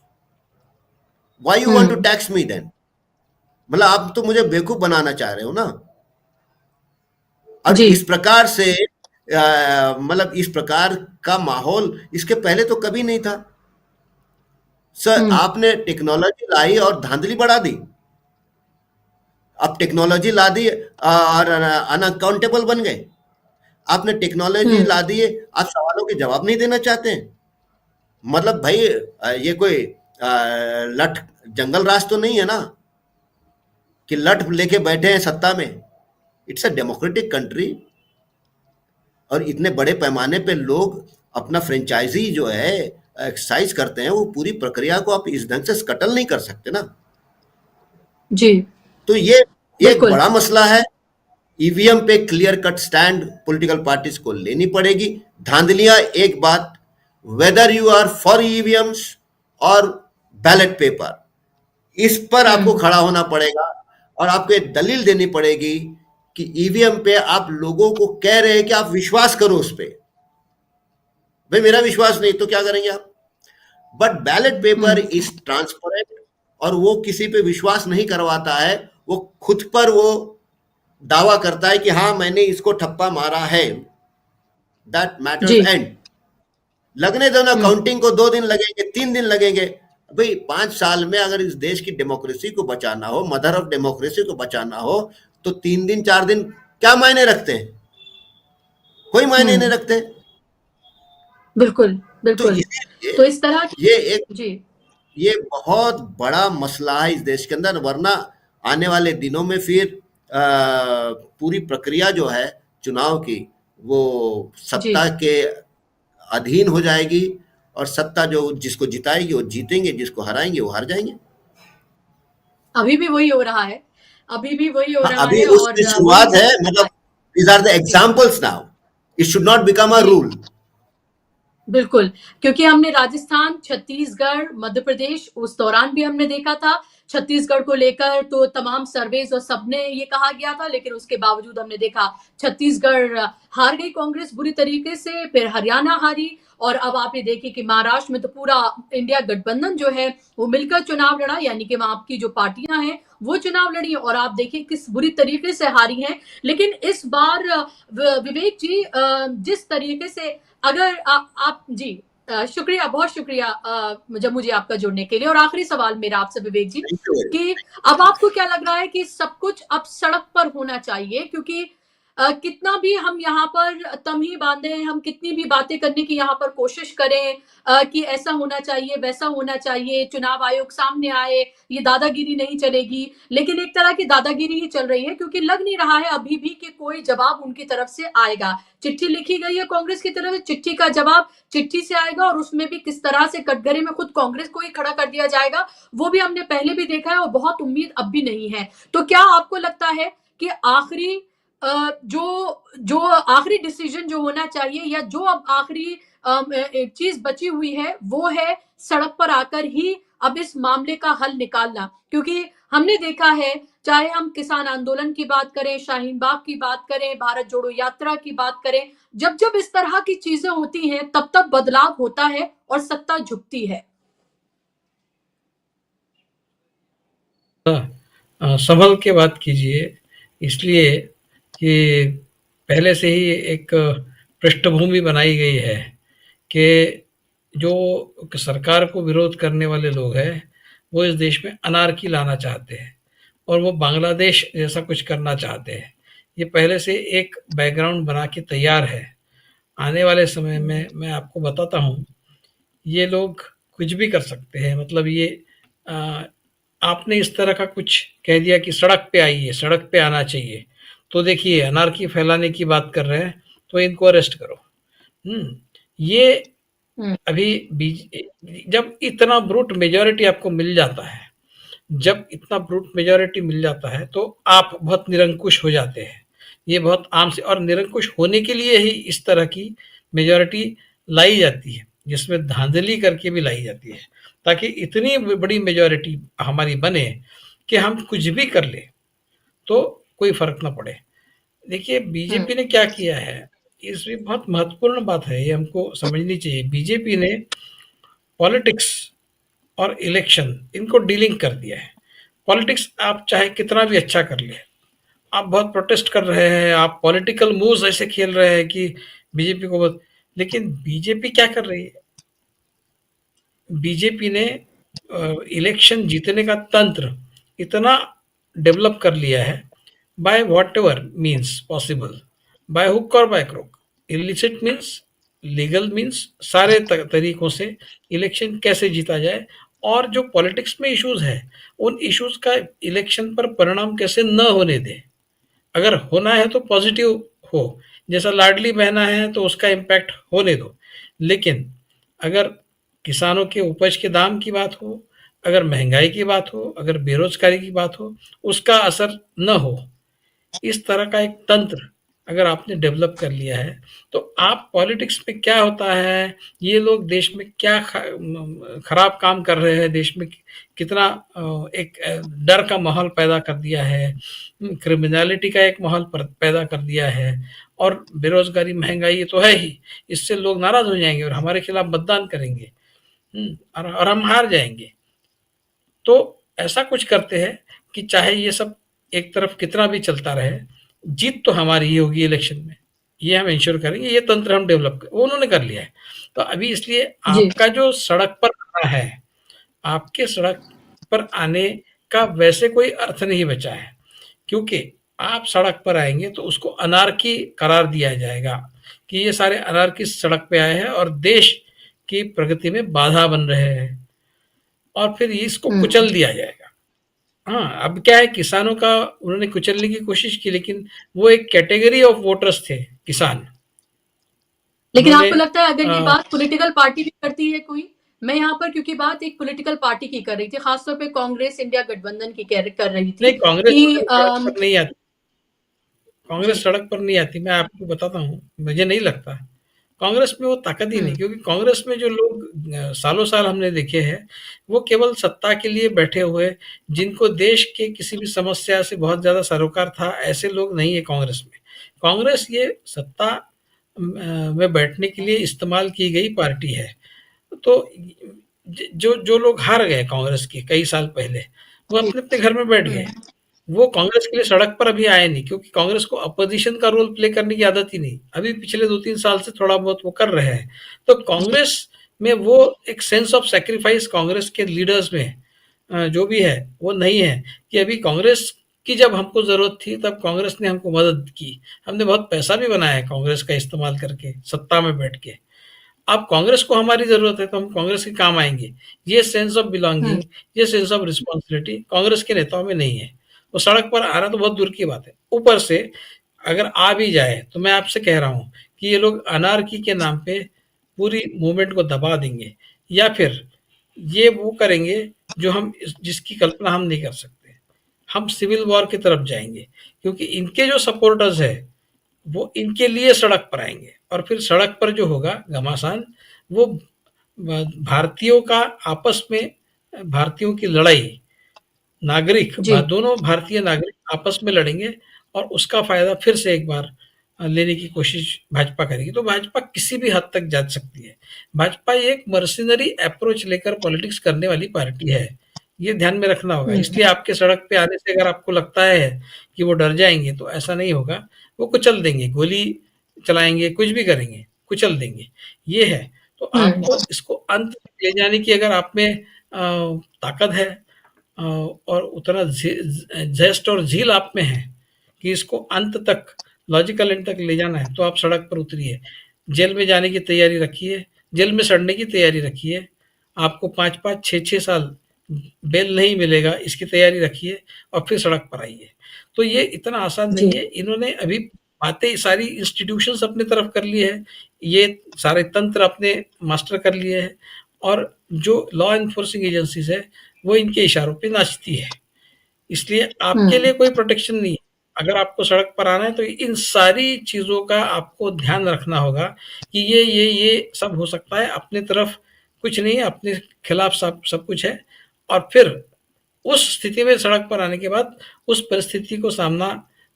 Why you want to tax me then? मतलब आप तो मुझे बेवकूफ बनाना चाह रहे हो ना। और इस प्रकार से मतलब इस प्रकार का माहौल इसके पहले तो कभी नहीं था। सर, आपने टेक्नोलॉजी लाई और धांधली बढ़ा दी। अब टेक्नोलॉजी ला दी और अनअकाउंटेबल बन गए। आपने टेक्नोलॉजी ला दी, आप सवालों के जवाब नहीं देना चाहते हैं। मतलब भाई ये कोई लठ जंगल राज तो नहीं है ना कि लठ लेके बैठे हैं सत्ता में। इट्स अ डेमोक्रेटिक कंट्री, और इतने बड़े पैमाने पे लोग अपना फ्रेंचाइजी जो है एक्सरसाइज करते हैं, वो पूरी प्रक्रिया को आप इस ढंग से स्कटल नहीं कर सकते ना जी। तो ये एक बड़ा मसला है। ईवीएम पे clear cut stand political parties को लेनी पड़ेगी। धांधलियां एक बात, whether you are for EVMs और बैलेट पेपर, इस पर आपको खड़ा होना पड़ेगा और आपको एक दलील देनी पड़ेगी कि ईवीएम पे आप लोगों को कह रहे हैं कि आप विश्वास करो उस पे, भाई मेरा विश्वास नहीं तो क्या करेंगे आप? But ballot paper is transparent और वो किसी पे विश्वास नहीं करवाता है, वो खुद पर वो दावा करता है कि हाँ मैंने इसको ठप्पा मारा है। That matters ji. एंड लगने दो ना, हम्म। काउंटिंग को 2 दिन लगेंगे, 3 दिन लगेंगे। भाई 5 साल में अगर इस देश की डेमोक्रेसी को बचाना हो, मदर ऑफ डेमोक्रेसी को बचाना हो, तो 3 दिन 4 दिन क्या मायने रखते हैं? कोई मायने नहीं हम्म। रखते। बिल्कुल, तो बिल्कुल। इसीलिए तो इस तरह की ये एक जी। ये बहुत बड़ा मसला है इस देश के अंदर, वरना आने वाले दिनों में फिर पूरी प्रक्रिया जो है चुनाव की, वो जी। सत्ता के अधीन हो जाएगी और सत्ता जो जिसको जिताएगी वो जीतेंगे, जिसको हराएंगे वो हार जाएंगे। अभी भी वही हो रहा है, अभी भी वही हो हाँ, रहा अभी है उसकी और वही शुरुआत है, मतलब दीज आर द जी, examples now, it should not become a जी। रूल। बिल्कुल, क्योंकि हमने राजस्थान, छत्तीसगढ़, मध्य प्रदेश उस दौरान भी हमने देखा था, छत्तीसगढ़ को लेकर तो तमाम सर्वेज़ और सबने ये कहा गया था, लेकिन उसके बावजूद हमने देखा छत्तीसगढ़ हार गई कांग्रेस बुरी तरीके से, फिर हरियाणा हारी और अब आप ये देखिए कि महाराष्ट्र में तो पूरा इंडिया गठबंधन जो है, वो मिलकर चुनाव लड़ा, यानी कि वहाँ की जो पार्टियाँ हैं, वो चुनाव लड़ी और आप देखिए किस बुरी तरीके से हारी हैं। लेकिन इस बार विवेक जी जिस तरीके से अगर आप जी शुक्रिया, बहुत शुक्रिया मुझे आपका जुड़ने के लिए और आखिरी सवाल मेरा आपसे विवेक जी थैंक यू। कि अब आपको क्या लग रहा है कि सब कुछ अब सड़क पर होना चाहिए क्योंकि कितना भी हम यहाँ पर तमही बांधे, हम कितनी भी बातें करने की यहाँ पर कोशिश करें कि ऐसा होना चाहिए, वैसा होना चाहिए, चुनाव आयोग सामने आए, ये दादागिरी नहीं चलेगी, लेकिन एक तरह की दादागिरी ही चल रही है क्योंकि लग नहीं रहा है अभी भी कि कोई जवाब उनकी तरफ से आएगा। चिट्ठी लिखी गई है कांग्रेस की तरफ से, चिट्ठी का जवाब चिट्ठी से आएगा और उसमें भी किस तरह से कटघरे में खुद कांग्रेस को ही खड़ा कर दिया जाएगा, वो भी हमने पहले भी देखा है और बहुत उम्मीद अब भी नहीं है। तो क्या आपको लगता है कि आखिरी जो जो आखिरी डिसीजन जो होना चाहिए या जो अब आखिरी एक चीज बची हुई है वो है सड़क पर आकर ही अब इस मामले का हल निकालना क्योंकि हमने देखा है चाहे हम किसान आंदोलन की बात करें, शाहीन बाग की बात करें, भारत जोड़ो यात्रा की बात करें, जब जब इस तरह की चीजें होती हैं तब तब बदलाव होता है और सत्ता झुकती है। संभल के बात कीजिए, इसलिए कि पहले से ही एक पृष्ठभूमि बनाई गई है कि जो सरकार को विरोध करने वाले लोग हैं, वो इस देश में अनारकी लाना चाहते हैं और वो बांग्लादेश जैसा कुछ करना चाहते हैं। ये पहले से एक बैकग्राउंड बना के तैयार है। आने वाले समय में मैं आपको बताता हूँ, ये लोग कुछ भी कर सकते हैं। मतलब ये अ, आपने इस तरह का कुछ कह दिया कि सड़क पे आइए, सड़क पे आना चाहिए, तो देखिए अनारकी फैलाने की बात कर रहे हैं, तो इनको अरेस्ट करो। ये हम्म। अभी जब इतना ब्रूट मेजॉरिटी आपको मिल जाता है, जब इतना ब्रूट मेजॉरिटी मिल जाता है, तो आप बहुत निरंकुश हो जाते हैं। ये बहुत आम से और निरंकुश होने के लिए ही इस तरह की मेजॉरिटी लाई जाती है, जिसमें धांधली करके भी लाई जाती है, ताकि इतनी बड़ी मेजॉरिटी हमारी बने कि हम कुछ भी कर ले तो कोई फर्क ना पड़े। देखिए बीजेपी ने क्या किया है, इसमें बहुत महत्वपूर्ण बात है, ये हमको समझनी चाहिए। बीजेपी ने पॉलिटिक्स और इलेक्शन इनको डीलिंक कर दिया है। पॉलिटिक्स आप चाहे कितना भी अच्छा कर ले, आप बहुत प्रोटेस्ट कर रहे हैं, आप पॉलिटिकल मूव्स ऐसे खेल रहे हैं कि बीजेपी को बहुत, लेकिन बीजेपी क्या कर रही है? बीजेपी ने इलेक्शन जीतने का तंत्र इतना डेवलप कर लिया है, by whatever means possible, by hook और by crook, illicit means, legal means, सारे तरीकों से इलेक्शन कैसे जीता जाए और जो पॉलिटिक्स में इश्यूज है उन इश्यूज का इलेक्शन पर परिणाम कैसे न होने दे। अगर होना है तो पॉजिटिव हो, जैसा लाडली बहना है तो उसका इम्पैक्ट होने दो, लेकिन अगर किसानों के उपज के दाम की बात हो, अगर महंगाई की बात हो, अगर बेरोजगारी की बात हो, उसका असर न हो, इस तरह का एक तंत्र अगर आपने डेवलप कर लिया है, तो आप पॉलिटिक्स में क्या होता है, ये लोग देश में क्या खराब काम कर रहे हैं, देश में कितना एक डर का माहौल पैदा कर दिया है, क्रिमिनलिटी का एक माहौल पैदा कर दिया है और बेरोजगारी, महंगाई ये तो है ही, इससे लोग नाराज हो जाएंगे और हमारे खिलाफ मतदान करेंगे। और हम हार जाएंगे। तो ऐसा कुछ करते हैं कि चाहे ये सब एक तरफ कितना भी चलता रहे, जीत तो हमारी ही होगी इलेक्शन में, ये हम इंश्योर करेंगे, ये तंत्र हम डेवलप कर, वो उन्होंने कर लिया है। तो अभी इसलिए जी। आपका जो सड़क पर आना है, आपके सड़क पर आने का वैसे कोई अर्थ नहीं बचा है, क्योंकि आप सड़क पर आएंगे तो उसको अनार्की करार दिया जाएगा कि ये सारे अनार्किस्ट सड़क पे आए हैं और देश की प्रगति में बाधा बन रहे हैं, और फिर इसको कुचल दिया जाएगा। हाँ, अब क्या है, किसानों का उन्होंने कुचलने की कोशिश की, लेकिन वो एक कैटेगरी ऑफ वोटर्स थे किसान। लेकिन उन्होंने आपको लगता है अगर ये बात पॉलिटिकल पार्टी भी करती है कोई, मैं यहाँ पर क्योंकि बात एक पॉलिटिकल पार्टी की कर रही थी, खासतौर पे कांग्रेस इंडिया गठबंधन की कर रही थी नहीं, कांग्रेस कि सड़क पर नहीं आती, जी। कांग्रेस सड़क पर नहीं आती, मैं आपको बताता हूँ, मुझे नहीं लगता। कांग्रेस में वो ताकत ही नहीं, क्योंकि कांग्रेस में जो लोग सालों साल हमने देखे हैं, वो केवल सत्ता के लिए बैठे हुए, जिनको देश के किसी भी समस्या से बहुत ज़्यादा सरोकार था, ऐसे लोग नहीं है कांग्रेस में। कांग्रेस ये सत्ता में बैठने के लिए इस्तेमाल की गई पार्टी है। तो जो जो लोग हार गए कांग्रेस के कई साल पहले, वो अपने अपने घर में बैठ गए। वो कांग्रेस के लिए सड़क पर अभी आए नहीं, क्योंकि कांग्रेस को अपोजिशन का रोल प्ले करने की आदत ही नहीं। अभी पिछले 2-3 साल से थोड़ा बहुत वो कर रहे हैं। तो कांग्रेस में वो एक सेंस ऑफ सैक्रिफाइस कांग्रेस के लीडर्स में जो भी है वो नहीं है, कि अभी कांग्रेस की जब हमको ज़रूरत थी तब कांग्रेस ने हमको मदद की। हमने बहुत पैसा भी बनाया है कांग्रेस का इस्तेमाल करके, सत्ता में बैठ के। अब कांग्रेस को हमारी ज़रूरत है तो हम कांग्रेस के काम आएँगे। ये सेंस ऑफ बिलॉन्गिंग, ये सेंस ऑफ रिस्पॉन्सिबिलिटी कांग्रेस के नेताओं में नहीं है। वो सड़क पर आ रहा तो बहुत दूर की बात है। ऊपर से अगर आ भी जाए तो मैं आपसे कह रहा हूँ कि ये लोग अनार्की के नाम पे पूरी मूवमेंट को दबा देंगे, या फिर ये वो करेंगे जो हम जिसकी कल्पना हम नहीं कर सकते। हम सिविल वॉर की तरफ जाएँगे, क्योंकि इनके जो सपोर्टर्स हैं वो इनके लिए सड़क पर आएंगे, और फिर सड़क पर जो होगा घमासान, वो भारतीयों का आपस में, भारतीयों की लड़ाई, नागरिक दोनों भारतीय नागरिक आपस में लड़ेंगे, और उसका फायदा फिर से एक बार लेने की कोशिश भाजपा करेगी। तो भाजपा किसी भी हद तक जा सकती है। भाजपा एक मर्सिनरी अप्रोच लेकर पॉलिटिक्स करने वाली पार्टी है, ये ध्यान में रखना होगा। इसलिए आपके सड़क पे आने से अगर आपको लगता है कि वो डर जाएंगे, तो ऐसा नहीं होगा। वो कुचल देंगे, गोली चलाएंगे, कुछ भी करेंगे, कुचल देंगे, ये है। तो आपको इसको अंत तक ले जाने की अगर आप में ताकत है और उतना जेस्ट और झील आप में है कि इसको अंत तक, लॉजिकल एंड तक ले जाना है, तो आप सड़क पर उतरिए। जेल में जाने की तैयारी रखिए, जेल में सड़ने की तैयारी रखिए। आपको 5-5, 6-6 साल बेल नहीं मिलेगा, इसकी तैयारी रखिए, और फिर सड़क पर आइए। तो ये इतना आसान नहीं है। इन्होंने अभी बातें सारी इंस्टीट्यूशंस अपनी तरफ कर ली है, ये सारे तंत्र अपने मास्टर कर लिए हैं, और जो लॉ एनफोर्सिंग एजेंसीज है वो इनके इशारों पे नाचती है। इसलिए आपके लिए कोई प्रोटेक्शन नहीं है। अगर आपको सड़क पर आना है तो इन सारी चीज़ों का आपको ध्यान रखना होगा कि ये सब हो सकता है, अपने तरफ कुछ नहीं है, अपने खिलाफ सब कुछ है। और फिर उस स्थिति में सड़क पर आने के बाद उस परिस्थिति को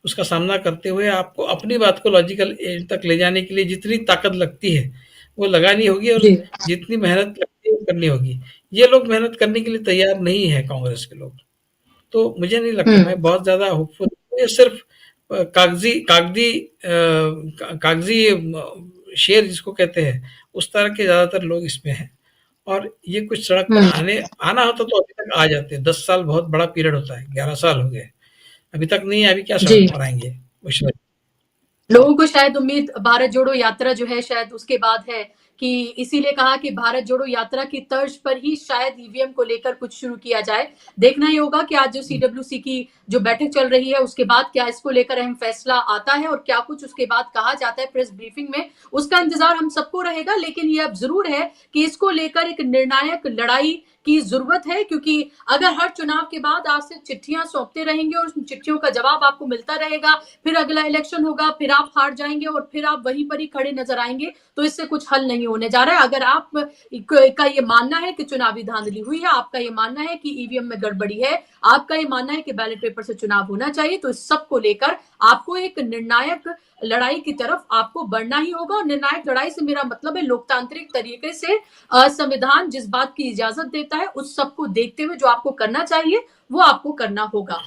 उसका सामना करते हुए आपको अपनी बात को लॉजिकल एंड तक ले जाने के लिए जितनी ताकत लगती है वो लगानी होगी, और जितनी मेहनत लगती है वो करनी होगी। ये लोग मेहनत करने के लिए तैयार नहीं है कांग्रेस के लोग। तो मुझे नहीं लगता, मैं बहुत ज़्यादा होपफुल, ये सिर्फ कागजी शेर जिसको कहते हैं, उस तरह के ज़्यादातर लोग इसमें हैं। और ये कुछ सड़क पर आना होता तो अभी तक आ जाते। 10 साल बहुत बड़ा पीरियड होता है, 11 साल हो गए, अभी तक नहीं है, अभी क्या सड़क पर आएंगे। लोगों को शायद उम्मीद भारत जोड़ो यात्रा जो है शायद उसके बाद है, कि इसीलिए कहा कि भारत जोड़ो यात्रा की तर्ज पर ही शायद ईवीएम को लेकर कुछ शुरू किया जाए। देखना ही होगा कि आज जो सीडब्ल्यूसी की जो बैठक चल रही है उसके बाद क्या इसको लेकर अहम फैसला आता है, और क्या कुछ उसके बाद कहा जाता है प्रेस ब्रीफिंग में, उसका इंतजार हम सबको रहेगा। लेकिन ये अब जरूर है कि इसको लेकर एक निर्णायक लड़ाई की जरूरत है, क्योंकि अगर हर चुनाव के बाद आप से चिट्ठियां सौंपते रहेंगे और उन चिट्ठियों का जवाब आपको मिलता रहेगा, फिर अगला इलेक्शन होगा, फिर आप हार जाएंगे और फिर आप वहीं पर ही खड़े नजर आएंगे, तो इससे कुछ हल नहीं होने जा रहा है। अगर आप का ये मानना है कि चुनावी धांधली हुई है, आपका ये मानना है कि ईवीएम में गड़बड़ी है, आपका ये मानना है कि बैलेट पेपर से चुनाव होना चाहिए, तो इस सब को लेकर आपको एक निर्णायक लड़ाई की तरफ आपको बढ़ना ही होगा। और निर्णायक लड़ाई से मेरा मतलब है लोकतांत्रिक तरीके से संविधान जिस बात की इजाजत देता है उस सबको देखते हुए जो आपको करना चाहिए वो आपको करना होगा।